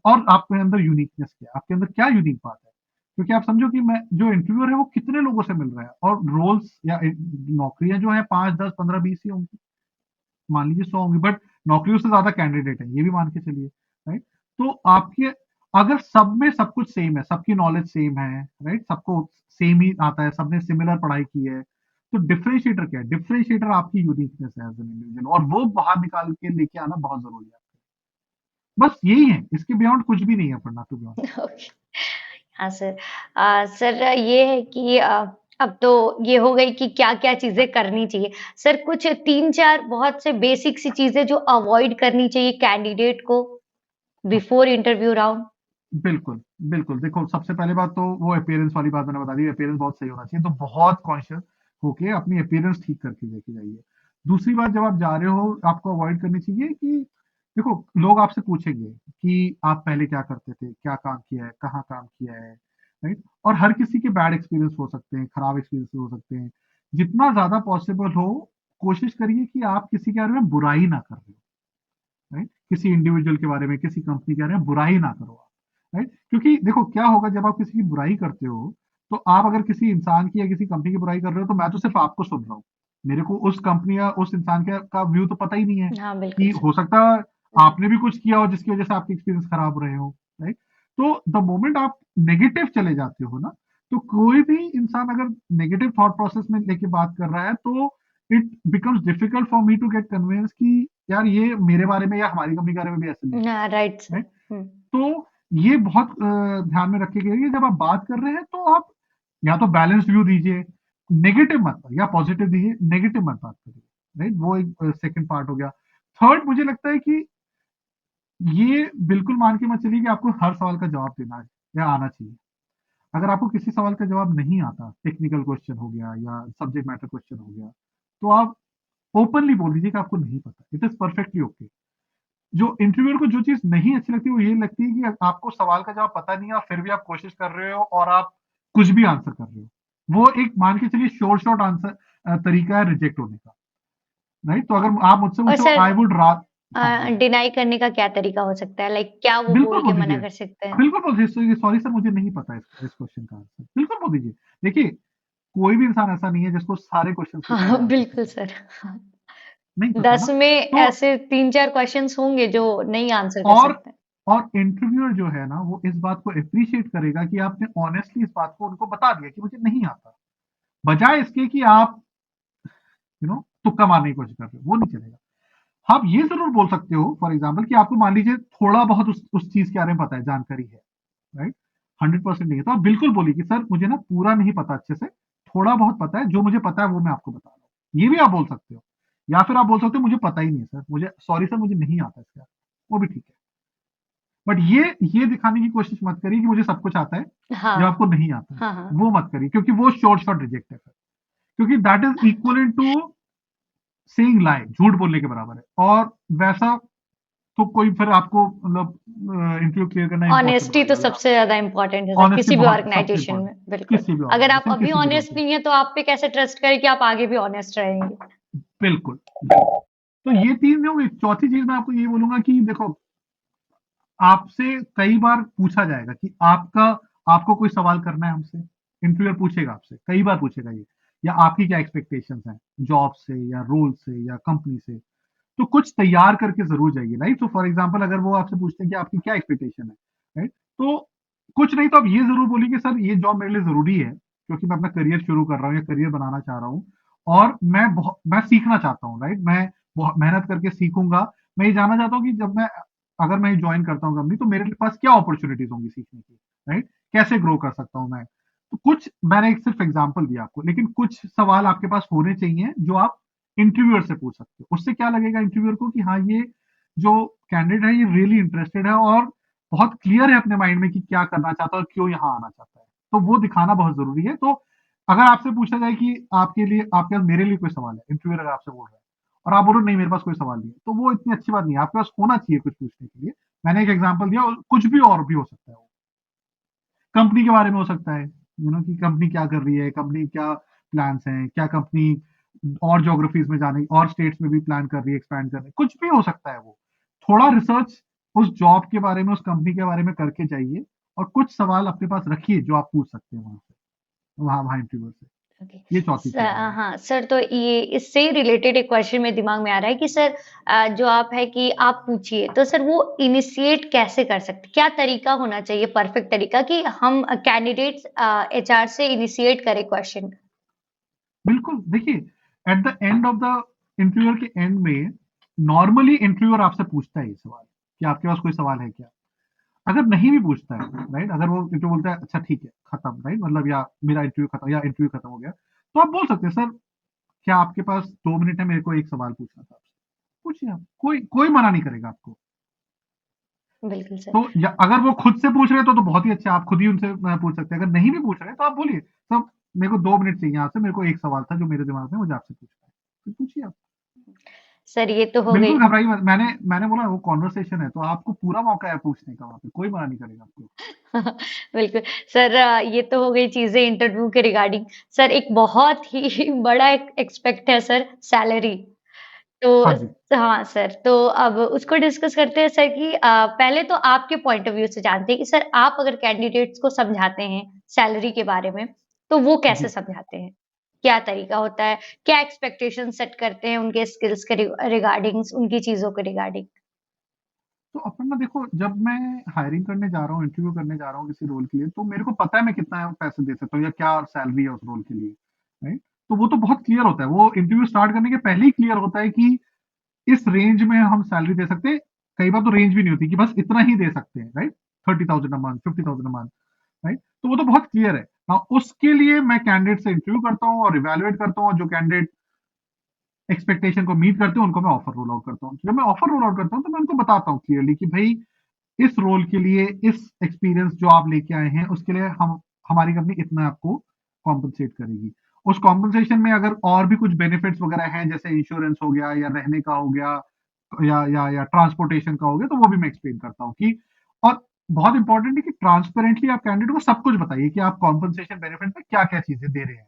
और आपके अंदर यूनिकनेस क्या है, आपके अंदर क्या यूनिक बात है। क्योंकि आप समझो कि मैं, जो इंटरव्यूअर है वो कितने लोगों से मिल रहा है, और रोल्स या नौकरियां जो है 5, 10, 15, 20 ही होंगी, मान लीजिए 100 होंगी, बट नौकरियों से ज्यादा कैंडिडेट है, ये भी मान के चलिए, राइट? तो आपके, अगर सब में सब कुछ सेम है, सबकी नॉलेज सेम है, राइट, सबको सेम ही आता है, सबने सिमिलर पढ़ाई की है, तो डिफरेंशिएटर क्या है? डिफरेंशिएटर आपकी यूनिकनेस है एज एन इंडिविजुअल, और वो बाहर निकाल के लेके आना बहुत जरूरी है। बस यही है, इसके बियॉन्ड कुछ भी नहीं है पढ़ना, टू बी ओके। हाँ सर। सर ये है कि अब तो ये हो गई कि क्या-क्या चीज़ें करनी चाहिए। सर कुछ 3-4 बहुत से बेसिक सी चीज़ें जो अवॉइड करनी चाहिए कैंडिडेट को ऑनेस्ट। Before interview round? बिल्कुल, बिल्कुल। देखो, सबसे पहले बात तो वो अपीयरेंस वाली बात मैंने बता दी, अपीयरेंस बहुत सही होना चाहिए, तो बहुत कॉन्शियस होके अपनी अपीयरेंस ठीक करके लेके जाइए। दूसरी बात, जब आप जा रहे हो, आपको अवॉइड करनी चाहिए कि देखो, लोग आपसे पूछेंगे कि आप पहले क्या करते थे, क्या काम किया है, कहाँ काम किया है, राइट? और हर किसी के बैड एक्सपीरियंस हो सकते हैं, खराब एक्सपीरियंस हो सकते हैं। जितना ज़्यादा पॉसिबल हो, कोशिश करिए कि आप किसी के बारे में बुराई ना कर रहे हो, राइट? किसी इंडिविजुअल के बारे में, किसी कंपनी के बारे में बुराई ना करो आप, राइट? क्योंकि देखो क्या होगा, जब आप किसी की बुराई करते हो, तो आप अगर किसी इंसान की या किसी कंपनी की बुराई कर रहे हो, तो मैं तो सिर्फ आपको सुन रहा हूँ, मेरे को उस कंपनी या उस इंसान का व्यू तो पता ही नहीं है, हाँ, बिल्कुल कि सर। हो सकता है आपने भी कुछ किया हो जिसकी वजह से आपके एक्सपीरियंस खराब रहे हो, राइट? तो द मोमेंट आप नेगेटिव चले जाते हो ना, तो कोई भी इंसान अगर नेगेटिव थॉट प्रोसेस में लेके बात कर रहा है, तो it becomes difficult for me to get convince कि यार ये मेरे बारे में या हमारी कंपनी के बारे में भी ऐसे नहीं है, हाँ, राइट सर। राइट? हुँ। तो ये बहुत ध्यान में रखिएगा कि जब आप बात कर रहे हैं तो आप या तो बैलेंस व्यू दीजिए, नेगेटिव मत, या पॉजिटिव दीजिए, नेगेटिव मत बात करिए, राइट? वो एक सेकंड पार्ट हो गया। थर्ड, मुझे लगता है कि ये बिल्कुल मान के मत चलिए कि आपको हर सवाल का जवाब देना है या आना चाहिए। अगर आपको किसी सवाल का जवाब नहीं आता, टेक्निकल क्वेश्चन हो गया या सब्जेक्ट मैटर क्वेश्चन हो गया, तो आप ओपनली बोल दीजिए कि आपको नहीं पता, इट इज परफेक्टली ओके। जो इंटरव्यूअर को जो चीज नहीं अच्छी लगती, वो ये लगती है कि आपको सवाल का जवाब पता नहीं है और फिर भी आप कोशिश कर रहे हो और आप कुछ भी आंसर कर रहे हो। वो एक मान के चलिए शॉर्ट शॉर्ट आंसर तरीका है रिजेक्ट होने का, राइट? तो अगर आप मुझसे और पूछो, सर आई वुड रात हाँ बोलिए। डिनाई करने का क्या तरीका हो सकता है? लाइक क्या वो बिल्कुल बोल के बोल मना दीजिए। कर सकते हैं? बिल्कुल बोल दीजिए, सॉरी सर मुझे नहीं पता इस क्वेश्चन का आंसर। बिल्कुल बोल दीजिए। देखिए, कोई भी इंसान ऐसा नहीं है जिसको सारे क्वेश्चन्स के हाँ, सारे आंसर बिल्कुल पता हो। सर। हाँ, नहीं पता 10 ना? में तो ऐसे 3-4 क्वेश्चंस होंगे जो नहीं आंसर कर और सकते हैं। और इंटरव्यूअर जो है ना, वो इस बात को एप्रिशिएट करेगा कि आपने ऑनेस्टली इस बात को उनको बता दिया कि मुझे नहीं आता। बजाय इसके कि आप तुक्का मारने की कोशिश कर रहे हो, वो नहीं चलेगा। आप ये ज़रूर बोल सकते हो फॉर एग्जांपल कि आपको मान लीजिए थोड़ा बहुत उस चीज़ के बारे में पता है, जानकारी है, राइट? 100% नहीं है, तो आप बिल्कुल बोलिए कि सर मुझे ना पूरा नहीं पता अच्छे से, थोड़ा बहुत पता है, जो मुझे पता है वो मैं आपको बता रहा हूँ। ये भी आप बोल सकते हो। या फिर आप बोल सकते हो मुझे पता ही नहीं है सर, मुझे सॉरी सर मुझे नहीं आता इसका। वो भी ठीक है। बट ये दिखाने की कोशिश मत करिए कि मुझे सब कुछ आता है, जब हाँ। आपको नहीं आता है। हाँ, हाँ। वो मत करिए क्योंकि वो शॉर्ट रिजेक्ट है फिर। क्योंकि that is equal to saying lie, झूठ बोलने के बराबर है। और वैसा तो कोई फिर आपको मतलब इंटरव्यू क्लियर करना इम्पॉसिबल ऑनेस्टी हो तो जाएगा। सबसे ज़्यादा इम्पोर्टेंट है सर, ऑनेस्टी किसी भी बहुत सबसे ऑर्गनाइजेशन इंपॉर्टेंट, में, बिल्कुल। किसी भी अगर आप ऑर्गेनाइजेशन अभी किसी भी रोल ऑनेस्ट पे। नहीं है, तो आप पे कैसे ट्रस्ट करें कि आप आगे भी ऑनेस्ट रहेंगे? बिल्कुल बिल्कुल। तो ये तीन होगी। चौथी चीज मैं आपको ये बोलूंगा कि देखो, आपसे कई बार पूछा जाएगा कि आपको कोई सवाल करना है हमसे। इंटरव्यूअर पूछेगा आपसे, कई बार पूछेगा ये, या आपकी क्या एक्सपेक्टेशंस हैं जॉब से या रोल से या कंपनी से। तो कुछ तैयार करके जरूर जाइए, राइट? तो फॉर एग्जांपल अगर वो आपसे पूछते हैं कि आपकी क्या एक्सपेक्टेशन है, राइट? तो कुछ नहीं तो आप ये जरूर बोलिए कि सर ये जॉब मेरे लिए जरूरी है, क्योंकि मैं अपना करियर शुरू कर रहा हूँ या करियर बनाना चाह रहा हूँ, और मैं सीखना चाहता हूँ, राइट? मैं बहुत मेहनत करके सीखूंगा। मैं ये जानना चाहता हूँ कि अगर मैं ज्वाइन करता हूँ कंपनी, तो मेरे पास क्या अपॉर्चुनिटीज होंगी सीखने की, राइट? कैसे ग्रो कर सकता हूँ मैं। तो कुछ मैंने एक सिर्फ एग्जाम्पल दिया आपको, लेकिन कुछ सवाल आपके पास होने चाहिए जो आप इंटरव्यूअर से पूछ सकते हो। उससे क्या लगेगा इंटरव्यूअर को कि हाँ, ये जो कैंडिडेट है ये रियली इंटरेस्टेड है और बहुत क्लियर है अपने माइंड में कि क्या करना चाहता है और क्यों यहाँ आना चाहता है। तो वो दिखाना बहुत जरूरी है। तो अगर आपसे पूछा जाए कि आपके पास मेरे लिए कोई सवाल है, इंटरव्यूअर अगर आपसे बोल रहा है और आप बोलो नहीं मेरे पास कोई सवाल नहीं है, तो वो इतनी अच्छी बात नहीं है। आपके पास होना चाहिए कुछ पूछने के लिए। मैंने एक एग्जाम्पल दिया, और कुछ भी और भी हो सकता है। वो कंपनी के बारे में हो सकता है, कि कंपनी क्या कर रही है, कंपनी क्या प्लान्स हैं, क्या कंपनी और ज्योग्राफीज में जाने और स्टेट्स में भी प्लान कर रही है, एक्सपैंड कर रही है, कुछ भी हो सकता है। वो थोड़ा रिसर्च उस जॉब के बारे में, उस कंपनी के बारे में करके जाइए, और कुछ सवाल अपने पास रखिए जो आप पूछ सकते हैं वहां से, वहां वहां इंटरव्यू से। ओके। ये चौथी चीज है मेरी। हाँ सर, तो ये इससे ही रिलेटेड एक क्वेश्चन मेरे दिमाग में आ रहा है कि सर, जो आप है कि आप पूछिए, तो सर वो इनिशिएट कैसे कर सकते, क्या तरीका होना चाहिए, परफेक्ट तरीका कि हम कैंडिडेट्स एचआर से इनिशिएट करें क्वेश्चन? बिल्कुल, देखिए, at the end of the interviewer के एंड में नॉर्मली इंटरव्यूअर आपसे पूछता है ये सवाल कि आपके पास कोई सवाल है क्या। अगर नहीं भी पूछता है, राइट, अगर वो इंटरव्यू बोलता है अच्छा ठीक है खत्म, राइट, मतलब या मेरा इंटरव्यू खत्म या इंटरव्यू खत्म हो गया, तो आप बोल सकते हैं सर क्या आपके पास 2 मिनट है, मेरे को एक सवाल पूछना था आपसे। पूछिए आप, कोई कोई मना नहीं करेगा आपको। बिल्कुल सर। तो अगर वो खुद से पूछ रहे हैं तो बहुत ही अच्छा, आप खुद ही उनसे पूछ सकते हैं। अगर नहीं भी पूछ रहे हैं तो आप बोलिए सर मेरे को 2 मिनट चाहिए आपसे, मेरे को एक सवाल था जो मेरे दिमाग में मुझे आपसे पूछना है। तो पूछिए आप। सर ये तो हो गई। बिल्कुल घबराइए मत। मैंने बोला वो कॉन्वर्सेशन है, तो आपको पूरा मौका है पूछने का, वहां पे कोई मना नहीं करेगा आपको। बिल्कुल। सर, ये तो हो गई चीज़ें इंटरव्यू के रिगार्डिंग। सर एक बहुत ही बड़ा एक एक्सपेक्ट है सर, सैलरी। तो हाँ जी। हाँ सर, तो अब उसको डिस्कस करते हैं सर कि पहले तो आपके पॉइंट ऑफ व्यू से जानते हैं कि सर आप अगर कैंडिडेट्स को समझाते हैं सैलरी के बारे में, तो वो कैसे जी। समझाते हैं? क्या तरीका होता है? क्या एक्सपेक्टेशन सेट करते हैं उनके स्किल्स के रिगार्डिंग्स, उनकी चीज़ों के रिगार्डिंग? तो अपन ना देखो, जब मैं हायरिंग करने जा रहा हूँ, इंटरव्यू करने जा रहा हूँ किसी रोल के लिए, तो मेरे को पता है मैं कितना पैसे दे सकता हूँ या क्या सैलरी है उस रोल के लिए, राइट? तो वो तो बहुत क्लियर होता है, वो इंटरव्यू स्टार्ट करने के पहले ही क्लियर होता है कि इस रेंज में हम सैलरी दे सकते हैं। कई बार तो रेंज भी नहीं होती कि बस इतना ही दे सकते हैं, right? 30,000 a month, 50,000 a month, right? तो वो तो बहुत क्लियर है ना। उसके लिए मैं कैंडिडेट से इंटरव्यू करता हूँ और इवेलुएट करता हूँ, जो कैंडिडेट एक्सपेक्टेशन को मीट करते हैं उनको मैं ऑफर रोल आउट करता हूँ। जब मैं ऑफर रोल आउट करता हूँ तो मैं उनको बताता हूँ क्लियरली कि भाई इस रोल के लिए इस एक्सपीरियंस जो आप लेके आए हैं उसके लिए हम हमारी कंपनी इतना आपको कॉम्पनसेट करेगी। उस कॉम्पनसेशन में अगर और भी कुछ बेनिफिट्स वगैरह हैं, जैसे इंश्योरेंस हो गया या रहने का हो गया या ट्रांसपोर्टेशन का हो गया, तो वो भी मैं एक्सप्लेन करता हूँ कि, और बहुत इंपॉर्टेंट है कि ट्रांसपेरेंटली आप कैंडिडेट को सब कुछ बताइए कि आप कॉम्पनसेशन बेनिफिट में क्या क्या चीजें दे रहे हैं।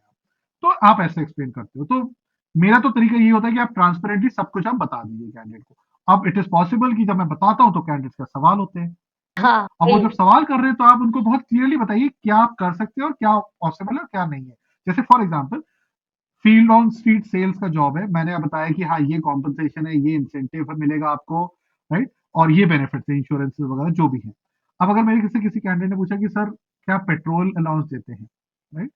तो आप ऐसे एक्सप्लेन करते हो। तो मेरा तो तरीका ये होता है कि आप ट्रांसपेरेंटली सब कुछ आप बता दीजिए कैंडिडेट को। अब इट इज पॉसिबल कि जब मैं बताता हूं तो कैंडिडेट्स का सवाल होते हैं। हाँ, अब वो वही। जब सवाल कर रहे हैं तो आप उनको बहुत क्लियरली बताइए क्या आप कर सकते हो और क्या पॉसिबल है और क्या नहीं है। जैसे for example field on street sales का जॉब है, मैंने बताया कि हाँ ये कॉम्पनसेशन है, ये इंसेंटिव मिलेगा आपको, राइट, और ये बेनिफिट्स है, इंश्योरेंस वगैरह जो भी है। अब अगर मेरे किसी किसी कैंडिडेट ने पूछा कि सर क्या पेट्रोल अलाउंस देते हैं, राइट,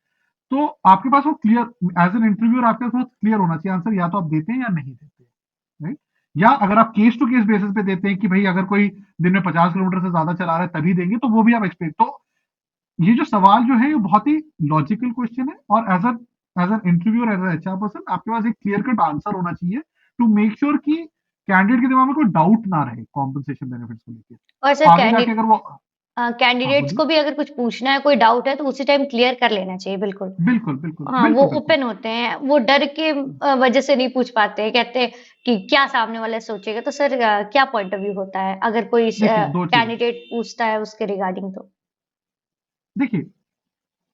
तो आपके पास वो क्लियर एज एन इंटरव्यूअर आपके पास बहुत क्लियर होना चाहिए आंसर, या तो आप देते हैं या नहीं देते हैं, राइट। या अगर आप केस टू केस बेसिस पे देते हैं कि भाई अगर कोई दिन में 50 किलोमीटर से ज्यादा चला रहा है तभी देंगे, तो वो भी आप एक्सपेक्ट। तो ये जो सवाल जो है ये बहुत ही लॉजिकल क्वेश्चन है, और as an interviewer, as an HR person आपके पास एक क्लियर कट आंसर होना चाहिए टू मेक श्योर कि कैंडिडेट के दिमाग में कोई डाउट ना रहे कॉम्पनसेशन बेनिफिट्स को और लेकर सर आगे जाके अगर वो। हाँ कैंडिडेट्स बोलिए। को भी अगर कुछ पूछना है, कोई डाउट है, तो उसी टाइम क्लियर कर लेना चाहिए, बिल्कुल। बिल्कुल बिल्कुल हाँ, वो बिल्कुल बिल्कुल। ओपन होते हैं, वो डर के वजह से नहीं पूछ पाते हैं, कहते हैं कि क्या सामने वाला सोचेगा। तो सर क्या पॉइंट ऑफ व्यू होता है अगर कोई देखिए दो चीजें। कैंडिडेट पूछता है उसके रिगार्डिंग तो? देखिए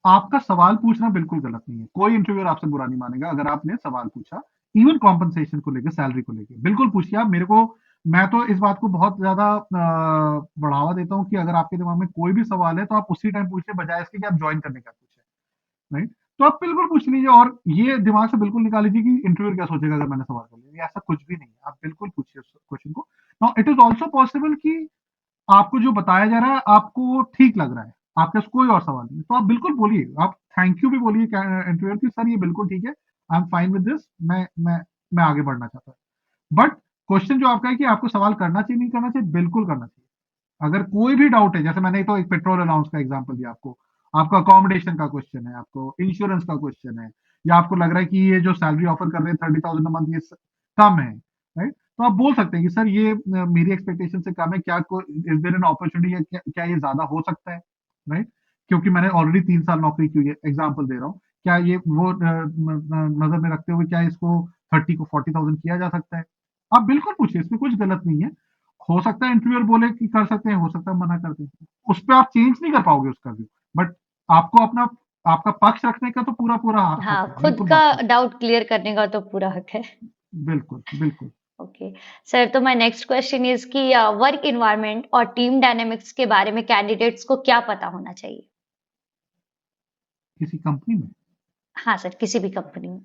आपका सवाल पूछना बिल्कुल गलत नहीं है, कोई इंटरव्यूअर आपसे बुरा नहीं मानेगा अगर आपने सवाल पूछा। इवन कॉम्पनसेशन को लेकर, सैलरी को लेकर बिल्कुल पूछिए आप मेरे को। मैं तो इस बात को बहुत ज्यादा बढ़ावा देता हूं कि अगर आपके दिमाग में कोई भी सवाल है तो आप उसी टाइम पूछिए, बजाय इसके कि आप ज्वाइन करने का पूछे, राइट। तो आप बिल्कुल पूछ लीजिए, और ये दिमाग से बिल्कुल निकाल लीजिए कि इंटरव्यूअर क्या सोचेगा अगर मैंने सवाल कर लिया, ऐसा कुछ भी नहीं है। आप बिल्कुल पूछिए उस क्वेश्चन को। Now it is also possible कि आपको जो बताया जा रहा है आपको ठीक लग रहा है, आपके पास कोई और सवाल नहीं है, तो आप बिल्कुल बोलिए, आप थैंक यू भी बोलिए इंटरव्यूअर की, सर ये बिल्कुल ठीक है, I am fine with this, मैं आगे बढ़ना चाहता हूँ। बट क्वेश्चन जो आपका है कि आपको सवाल करना चाहिए नहीं करना चाहिए, बिल्कुल करना चाहिए। अगर कोई भी डाउट है, जैसे मैंने तो एक पेट्रोल अलाउंस का एग्जांपल दिया आपको, आपका अकोमोडेशन का क्वेश्चन है, आपको इंश्योरेंस का क्वेश्चन है, या आपको लग रहा है कि ये जो सैलरी ऑफर कर रहे हैं 30,000 मंथ ये कम है, राइट, तो आप बोल सकते हैं कि सर ये मेरी एक्सपेक्टेशन से कम है, क्या इज देयर एन अपॉर्चुनिटी, या क्या ये ज्यादा हो सकता है, राइट, क्योंकि मैंने ऑलरेडी 3 साल नौकरी की हुई है, एग्जाम्पल दे रहा हूँ, क्या ये वो नजर में रखते हुए क्या इसको 30 को 40,000 किया जा सकता है। आप बिल्कुल पूछिए, इसमें कुछ गलत नहीं है। हो सकता है इंटरव्यूअर बोले कि कर सकते हैं, हो सकता है मना कर दें, उस पर आप चेंज नहीं कर पाओगे उसका व्यू, बट आपको अपना आपका पक्ष रखने का तो पूरा पूरा हक हाँ, है, खुद बिल्कुल का मत पूछिए। डाउट क्लियर करने का तो पूरा हक है। बिल्कुल बिल्कुल। ओके। सर, तो माय नेक्स्ट क्वेश्चन इज कि वर्क इन्वायरमेंट और टीम डायनामिक्स के बारे में कैंडिडेट्स को क्या पता होना चाहिए? किसी कंपनी में, हाँ सर, किसी भी कंपनी में।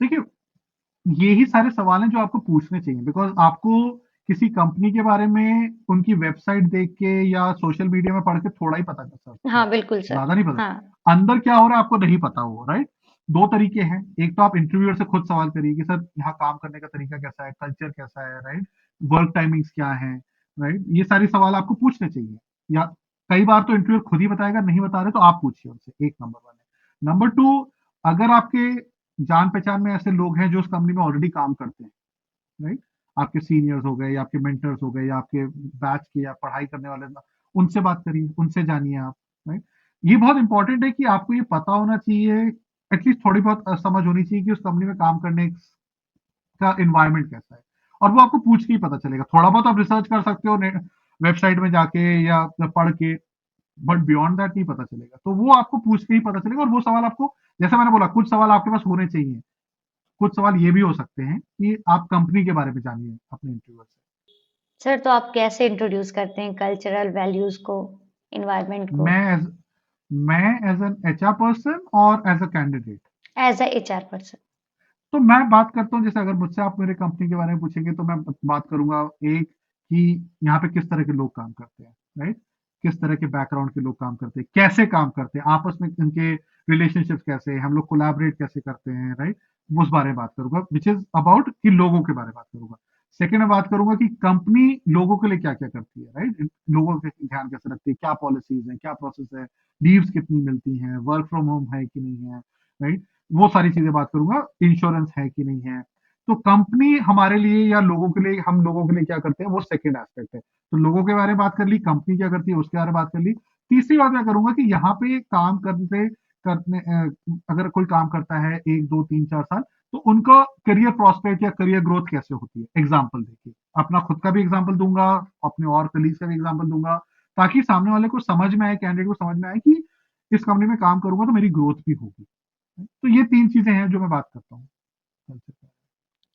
देखिए यही सारे सवाल हैं जो आपको पूछने चाहिए, बिकॉज आपको किसी कंपनी के बारे में उनकी वेबसाइट देख के या सोशल मीडिया में पढ़ के थोड़ा ही पता कर सकते हाँ, हैं, बिल्कुल सर। ज्यादा नहीं हाँ। पता अंदर क्या हो रहा है आपको नहीं पता हो, राइट। दो तरीके हैं, एक तो आप इंटरव्यूअर से खुद सवाल करिए कि सर यहाँ काम करने का तरीका कैसा है, कल्चर कैसा है, राइट, वर्क टाइमिंग्स क्या है, राइट, ये सारे सवाल आपको पूछने चाहिए। या कई बार तो इंटरव्यूअर खुद ही बताएगा, नहीं बता रहे तो आप पूछिए उनसे, एक नंबर वन है। नंबर टू, अगर आपके जान पहचान में ऐसे लोग हैं जो उस कंपनी में ऑलरेडी काम करते हैं, राइट, आपके सीनियर्स हो गए या आपके मेंटर्स हो गए या आपके बैच के या पढ़ाई करने वाले, उनसे बात करिए, उनसे जानिए आप, राइट। ये बहुत इंपॉर्टेंट है कि आपको ये पता होना चाहिए, एटलीस्ट थोड़ी बहुत समझ होनी चाहिए कि उस कंपनी में काम करने का इन्वायरमेंट कैसा है, और वो आपको पूछ के ही पता चलेगा। थोड़ा बहुत आप रिसर्च कर सकते हो वेबसाइट में जाके या पढ़ के, बट बियॉन्ड दैट नहीं पता चलेगा, तो वो आपको पूछ के ही पता चलेगा। और वो सवाल आपको, जैसे मैंने बोला, कुछ सवाल आपके पास होने चाहिए, कुछ सवाल ये भी हो सकते हैं कि आप कंपनी के बारे में जानिए अपने इंटरव्यूअर से। सर, तो आप कैसे इंट्रोड्यूस करते हैं कल्चरल वैल्यूज को, इन्वायरमेंट को? मैं एज मैं एज एन एचआर पर्सन और as a candidate, as a HR person. तो मैं बात करता हूँ, जैसे अगर मुझसे आप मेरे कंपनी के बारे में पूछेंगे तो मैं बात करूंगा, एक कि यहाँ पे किस तरह के लोग काम करते हैं, राइट, किस तरह के बैकग्राउंड के लोग काम करते हैं, कैसे काम करते हैं, आपस में इनके रिलेशनशिप कैसे हैं, हम लोग कोलैबोरेट कैसे करते हैं, राइट, उस बारे में बात करूंगा, विच इज अबाउट कि लोगों के बारे में बात करूंगा। सेकेंड में बात करूंगा कि कंपनी लोगों के लिए क्या क्या करती है, राइट, लोगों के ध्यान कैसे रखती है, क्या पॉलिसीज है, क्या प्रोसेस है, लीव्स कितनी मिलती हैं, वर्क फ्रॉम होम है कि नहीं है, राइट, वो सारी चीजें बात करूंगा, इंश्योरेंस है कि नहीं है। तो कंपनी हमारे लिए या लोगों के लिए, हम लोगों के लिए क्या करते हैं, वो सेकंड एस्पेक्ट है। तो लोगों के बारे में बात कर ली, कंपनी क्या करती है उसके बारे में बात कर ली। तीसरी बात मैं करूंगा कि यहाँ पे काम करने अगर कोई काम करता है 1 2 3 4 साल, तो उनका करियर प्रॉस्पेक्ट या करियर ग्रोथ कैसे होती है, एग्जाम्पल देखिए, अपना खुद का भी एग्जाम्पल दूंगा, अपने और कलीग्स का भी एग्जाम्पल दूंगा, ताकि सामने वाले को समझ में आए, कैंडिडेट को समझ में आए कि इस कंपनी में काम करूंगा तो मेरी ग्रोथ भी होगी। तो ये तीन चीजें हैं जो मैं बात करता हूँ।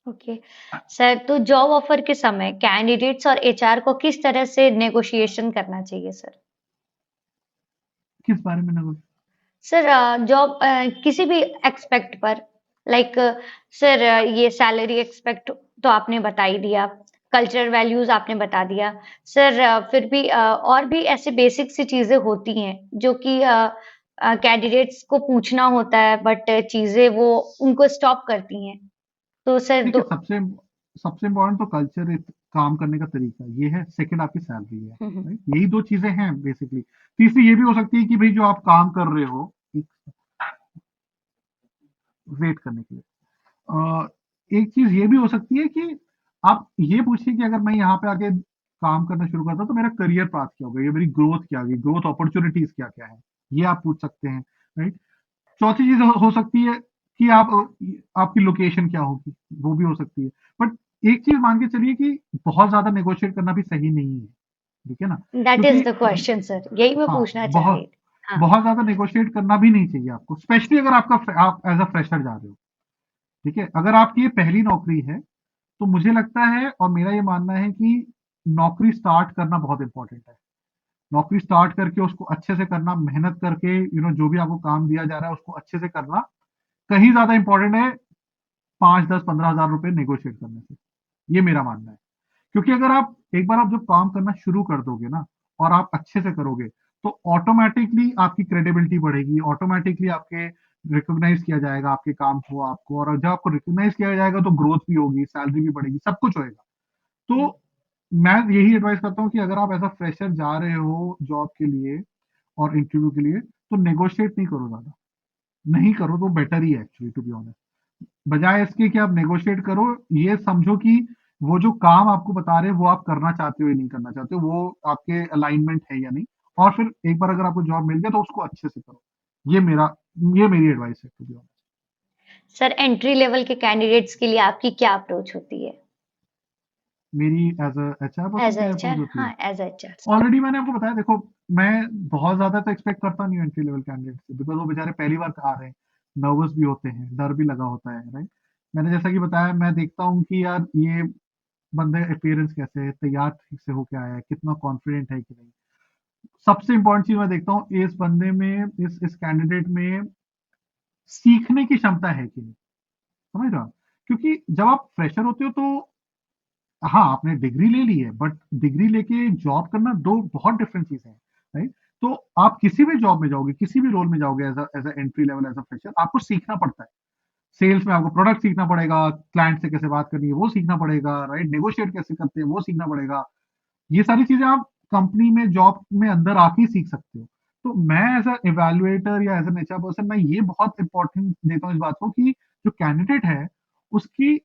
ओके सर, तो जॉब ऑफर के समय कैंडिडेट्स और एचआर को किस तरह से नेगोशिएशन करना चाहिए सर? किस बारे में नगो सर जॉब किसी भी एक्सपेक्ट पर, लाइक सर ये सैलरी एक्सपेक्ट तो आपने बता ही दिया, कल्चरल वैल्यूज आपने बता दिया सर। फिर भी और भी ऐसे बेसिक सी चीजें होती हैं जो कि कैंडिडेट्स को पूछना होता है, बट चीजें वो उनको स्टॉप करती हैं। तो सर देखिए, दो। सबसे सबसे इम्पोर्टेंट तो कल्चर, काम करने का तरीका ये है। सेकंड आपकी सैलरी है, राइट? यही दो चीजें हैं बेसिकली। तीसरी ये भी हो सकती है कि भाई जो आप काम कर रहे हो, वेट करने के लिए, एक चीज ये भी हो सकती है कि आप ये पूछिए कि अगर मैं यहाँ पे आके काम करना शुरू करता तो मेरा करियर पाथ क्या होगा, या मेरी ग्रोथ क्या होगी, ग्रोथ अपॉर्चुनिटीज क्या क्या है, ये आप पूछ सकते हैं, राइट? चौथी चीज हो सकती है कि आपकी लोकेशन क्या होगी, वो भी हो सकती है। बट एक चीज मान के चलिए कि बहुत ज्यादा नेगोशिएट करना भी सही नहीं है, ठीक है ना? दैट इज क्योंकि द क्वेश्चन सर, यही मैं हाँ, पूछना चाह रही बहुत थी। हाँ। बहुत ज्यादा नेगोशिएट करना भी नहीं चाहिए आपको, स्पेशली अगर आप एज अ फ्रेशर जा रहे हो। ठीक है, अगर आपकी ये पहली नौकरी है तो मुझे लगता है और मेरा ये मानना है कि नौकरी स्टार्ट करना बहुत इंपॉर्टेंट है। नौकरी स्टार्ट करके उसको अच्छे से करना, मेहनत करके जो भी आपको काम दिया जा रहा है उसको अच्छे से करना कहीं ज्यादा इंपॉर्टेंट है 5, 10, 15 हजार रुपए नेगोशिएट करने से। ये मेरा मानना है। क्योंकि अगर आप एक बार आप जब काम करना शुरू कर दोगे ना, और आप अच्छे से करोगे, तो ऑटोमेटिकली आपकी क्रेडिबिलिटी बढ़ेगी, ऑटोमेटिकली आपके रिकॉग्नाइज किया जाएगा आपके काम को, आपको। और जब आपको रिकॉग्नाइज किया जाएगा तो ग्रोथ भी होगी, सैलरी भी बढ़ेगी, सब कुछ होएगा। तो मैं यही एडवाइस करता हूँ कि अगर आप एज अ फ्रेशर जा रहे हो जॉब के लिए और इंटरव्यू के लिए, तो नेगोशिएट नहीं करो ज्यादा। नहीं करो तो बेटर ही है एक्चुअली, टू बी ऑनेस्ट। बजाय इसके कि आप नेगोशिएट करो, ये समझो कि वो जो काम आपको बता रहे हैं वो आप करना चाहते हो या नहीं करना चाहते हो, वो आपके अलाइनमेंट है या नहीं। और फिर एक बार अगर आपको जॉब मिल गया तो उसको अच्छे से करो। ये मेरा ये मेरी एडवाइस है, to be honest. Sir entry level के कैंडिडेट्स के लिए आपकी क्या अप्रोच होती है? मेरी as a HR person as क्या अप्रोच एचआर, होती हाँ है? As HR. ऑलरेडी मैंने आपको बताया, देखो, मैं बहुत ज्यादा तो एक्सपेक्ट करता नहीं हूँ एंट्री लेवल कैंडिडेट से, बिकॉज वो बेचारे पहली बार आ रहे हैं, नर्वस भी होते हैं, डर भी लगा होता है, राइट? मैंने जैसा कि बताया, मैं देखता हूँ कि यार ये बंदे अपीयरेंस कैसे है, तैयार ठीक से होके आया है, कितना कॉन्फिडेंट है कि नहीं। सबसे इंपॉर्टेंट चीज मैं देखता हूँ इस बंदे में, इस कैंडिडेट में सीखने की क्षमता है कि नहीं। समझ रहे हो आप? क्योंकि जब आप फ्रेशर होते हो तो हाँ, आपने डिग्री ले ली है, बट डिग्री लेके जॉब करना दो बहुत डिफरेंट चीजें हैं, राइट? तो आप किसी भी जॉब में जाओगे, किसी भी रोल में जाओगे, as entry level, as a fresher, आपको सीखना पड़ता है। सेल्स में आपको प्रोडक्ट सीखना पड़ेगा, क्लाइंट से कैसे बात करनी है वो सीखना पड़ेगा, राइट? नेगोशिएट कैसे करते हैं वो सीखना पड़ेगा। ये सारी चीजें आप कंपनी में, जॉब में अंदर आके ही सीख सकते हो। तो मैं एज अ इवेल्युएटर या एज एन एचआर पर्सन, मैं ये बहुत इंपॉर्टेंट देता हूँ इस बात को कि जो कैंडिडेट है उसकी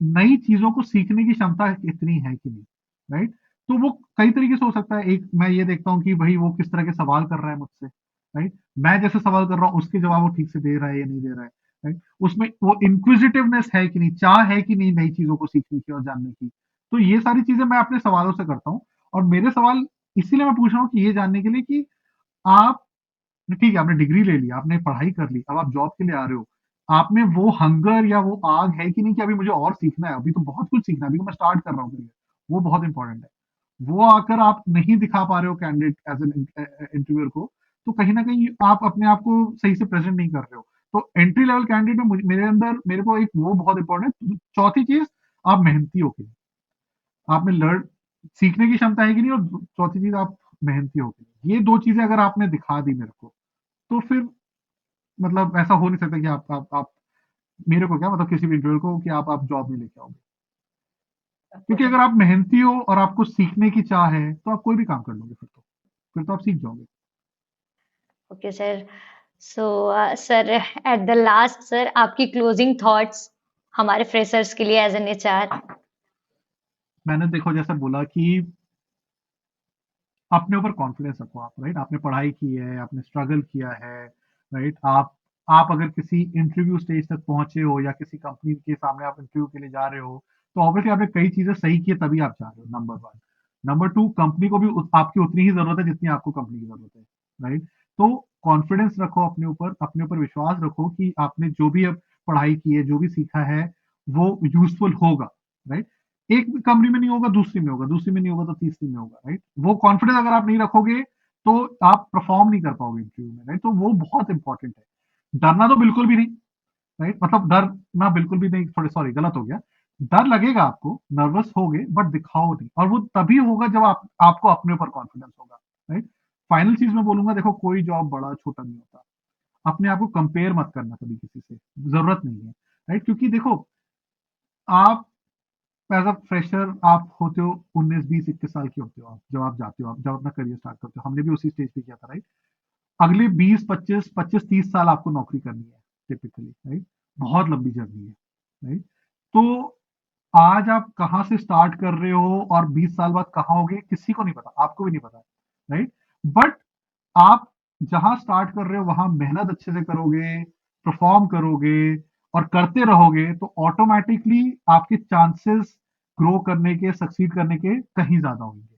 नई चीजों को सीखने की क्षमता कितनी है कि नहीं, राइट? तो वो कई तरीके से हो सकता है। एक, मैं ये देखता हूँ कि भाई वो किस तरह के सवाल कर रहा है मुझसे, राइट? मैं जैसे सवाल कर रहा हूँ उसके जवाब वो ठीक से दे रहा है या नहीं दे रहा है, राइट? उसमें वो इंक्विजिटिवनेस है कि नहीं, चाह है कि नहीं नई चीजों को सीखने की और जानने की। तो ये सारी चीजें मैं अपने सवालों से करता हूँ। और मेरे सवाल इसीलिए मैं पूछ रहा हूँ कि ये जानने के लिए कि आप, ठीक है, आपने डिग्री ले ली, आपने पढ़ाई कर ली, अब आप जॉब के लिए आ रहे हो, आप में वो हंगर या वो आग है कि नहीं कि अभी मुझे और सीखना है, अभी तो बहुत कुछ सीखना है, अभी तो मैं स्टार्ट कर रहा हूँ करियर। वो बहुत इंपॉर्टेंट है। वो आकर आप नहीं दिखा पा रहे हो कैंडिडेट एज एन इंटरव्यूअर को, तो कहीं ना कहीं आप अपने आप को सही से प्रेजेंट नहीं कर रहे हो। तो एंट्री लेवल कैंडिडेट में मेरे अंदर, मेरे को एक वो बहुत इंपॉर्टेंट है। चौथी चीज, आप मेहनती हो कि नहीं, आप में लर्न सीखने की क्षमता है कि नहीं, और चौथी चीज, आप मेहनती हो कि नहीं। ये दो चीजें अगर आपने दिखा दी मेरे को, तो फिर मतलब ऐसा हो नहीं सकता कि आप मेरे को क्या, मतलब किसी भी इंटरव्यू को, कि आप जॉब नहीं लेके आओगे। क्योंकि अगर आप मेहनती हो और आपको सीखने की चाह है तो आप कोई भी काम कर लोगे, फिर तो आप सीख जाओगे। Okay sir. So sir at the last sir, आपकी क्लोजिंग थॉट्स हमारे फ्रेशर्स के लिए एज एन एचआर। मैंने, देखो, जैसा बोला कि अपने ऊपर कॉन्फिडेंस रखो आप, राइट? आपने पढ़ाई की है, आपने स्ट्रगल किया है, राइट? आप अगर किसी इंटरव्यू स्टेज तक पहुंचे हो या किसी कंपनी के सामने आप इंटरव्यू के लिए जा रहे हो, तो ऑब्वियसली आपने कई चीजें सही की है, तभी आप जा रहे हो, number one. Number two, company को भी आपकी उतनी ही जरूरत है जितनी आपको कंपनी की जरूरत है, राइट? तो कॉन्फिडेंस रखो अपने ऊपर, अपने ऊपर विश्वास रखो कि आपने जो भी अब पढ़ाई की है, जो भी सीखा है, वो यूजफुल होगा, राइट? एक कंपनी में नहीं होगा, दूसरी में होगा, दूसरी में नहीं होगा तो तीसरी में होगा, राइट? वो कॉन्फिडेंस अगर आप नहीं रखोगे तो आप परफॉर्म नहीं कर पाओगे इंटरव्यू में, राइट? तो वो बहुत इंपॉर्टेंट है। डरना तो बिल्कुल भी नहीं, राइट? मतलब डरना बिल्कुल भी नहीं, थोड़े सॉरी गलत हो गया। डर लगेगा आपको, नर्वस होगे, बट दिखाओ नहीं, और वो तभी होगा जब आपको अपने ऊपर कॉन्फिडेंस होगा, राइट? फाइनल चीज मैं बोलूंगा, देखो कोई जॉब बड़ा छोटा नहीं होता। अपने आप को कंपेयर मत करना कभी किसी से, जरूरत नहीं है, राइट? क्योंकि देखो, आप एज अ फ्रेशर आप होते हो 19 20 21 साल के होते हो, आप जब आप जाते हो, आप जब अपना करियर स्टार्ट करते हो, हमने भी उसी स्टेज पे किया था, राइट? अगले 20 25 25 30 साल आपको नौकरी करनी है टिपिकली, राइट? बहुत लंबी जर्नी है, राइट? तो आज आप कहाँ से स्टार्ट कर रहे हो और 20 साल बाद कहाँ होगे, किसी को नहीं पता, आपको भी नहीं पता, राइट? बट आप जहां स्टार्ट कर रहे हो वहां मेहनत अच्छे से करोगे, परफॉर्म करोगे और करते रहोगे, तो ऑटोमेटिकली आपके चांसेस ग्रो करने के, सक्सीड करने के कहीं ज्यादा होंगे,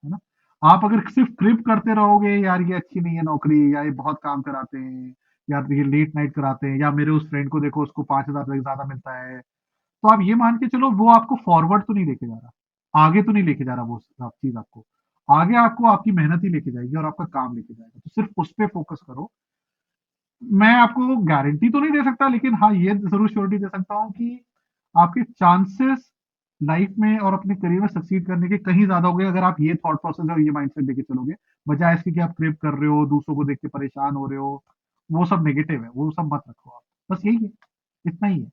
है ना? आप अगर सिर्फ क्रिप करते रहोगे, यार ये अच्छी नहीं है नौकरी, या ये बहुत काम कराते हैं, या ये लेट नाइट कराते हैं, या मेरे उस फ्रेंड को देखो उसको 5,000 से ज्यादा मिलता है, तो आप ये मान के चलो वो आपको फॉरवर्ड तो नहीं लेके जा रहा, आगे तो नहीं लेके जा रहा वो चीज आपको। आगे आपको आपकी मेहनत ही लेके जाएगी और आपका काम लेके जाएगा, तो सिर्फ उस पर फोकस करो। मैं आपको गारंटी तो नहीं दे सकता, लेकिन हाँ ये जरूर श्योरिटी दे सकता हूँ कि आपके चांसेस लाइफ में और अपने करियर में सक्सीड करने के कहीं ज्यादा हो गए अगर आप ये थॉट प्रोसेस और ये माइंडसेट लेके चलोगे, बजाय इसके कि आप क्रेप कर रहे हो, दूसरों को देख के परेशान हो रहे हो। वो सब नेगेटिव है, वो सब मत रखो आप, बस यही है, इतना ही है।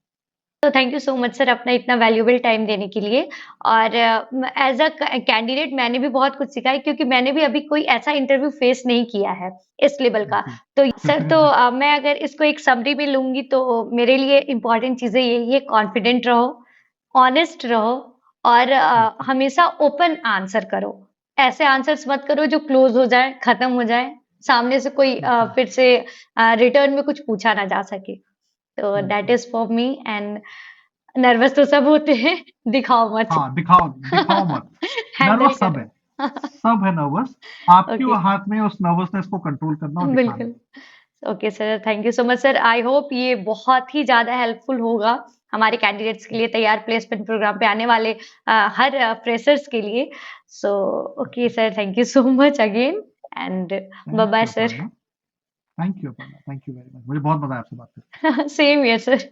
तो thank you so much sir अपना इतना वैल्यूएबल टाइम देने के लिए। और एज अ कैंडिडेट मैंने भी बहुत कुछ सीखा है, क्योंकि मैंने भी अभी कोई ऐसा इंटरव्यू फेस नहीं किया है इस लेवल का। बिल्कुल। तो सर, तो मैं अगर इसको एक समरी में लूंगी तो मेरे लिए इम्पोर्टेंट चीजें यही है: कॉन्फिडेंट रहो, ऑनेस्ट रहो, और बिल्कुल। हमेशा ओपन आंसर करो। ऐसे आंसर्स मत करो जो क्लोज हो जाए, खत्म हो जाए, सामने से कोई बिल्कुल। फिर से रिटर्न में कुछ पूछा ना जा सके। तो दैट बिल्कुल। Is for me. And nervous तो सब होते हैं, दिखाओ मत। हाँ, दिखाओ दिखाओ मत। हैंडल नर्वस सब है, करो। सब है नर्वस। आपके ओके, हाथ में उस नर्वसनेस को कंट्रोल करना और दिखाना बिल्कुल। है। Okay sir, thank you so much sir. I hope ये बहुत ही ज़्यादा हेल्पफुल होगा हमारे कैंडिडेट्स के लिए, तैयार प्लेसमेंट प्रोग्राम पे आने वाले हर फ्रेशर्स के लिए। So okay sir, thank you so much again, and bye thank bye you sir. Aparna. Thank you Aparna, thank you very much, मुझे बहुत मजा आया आपसे बात करके। Same here sir.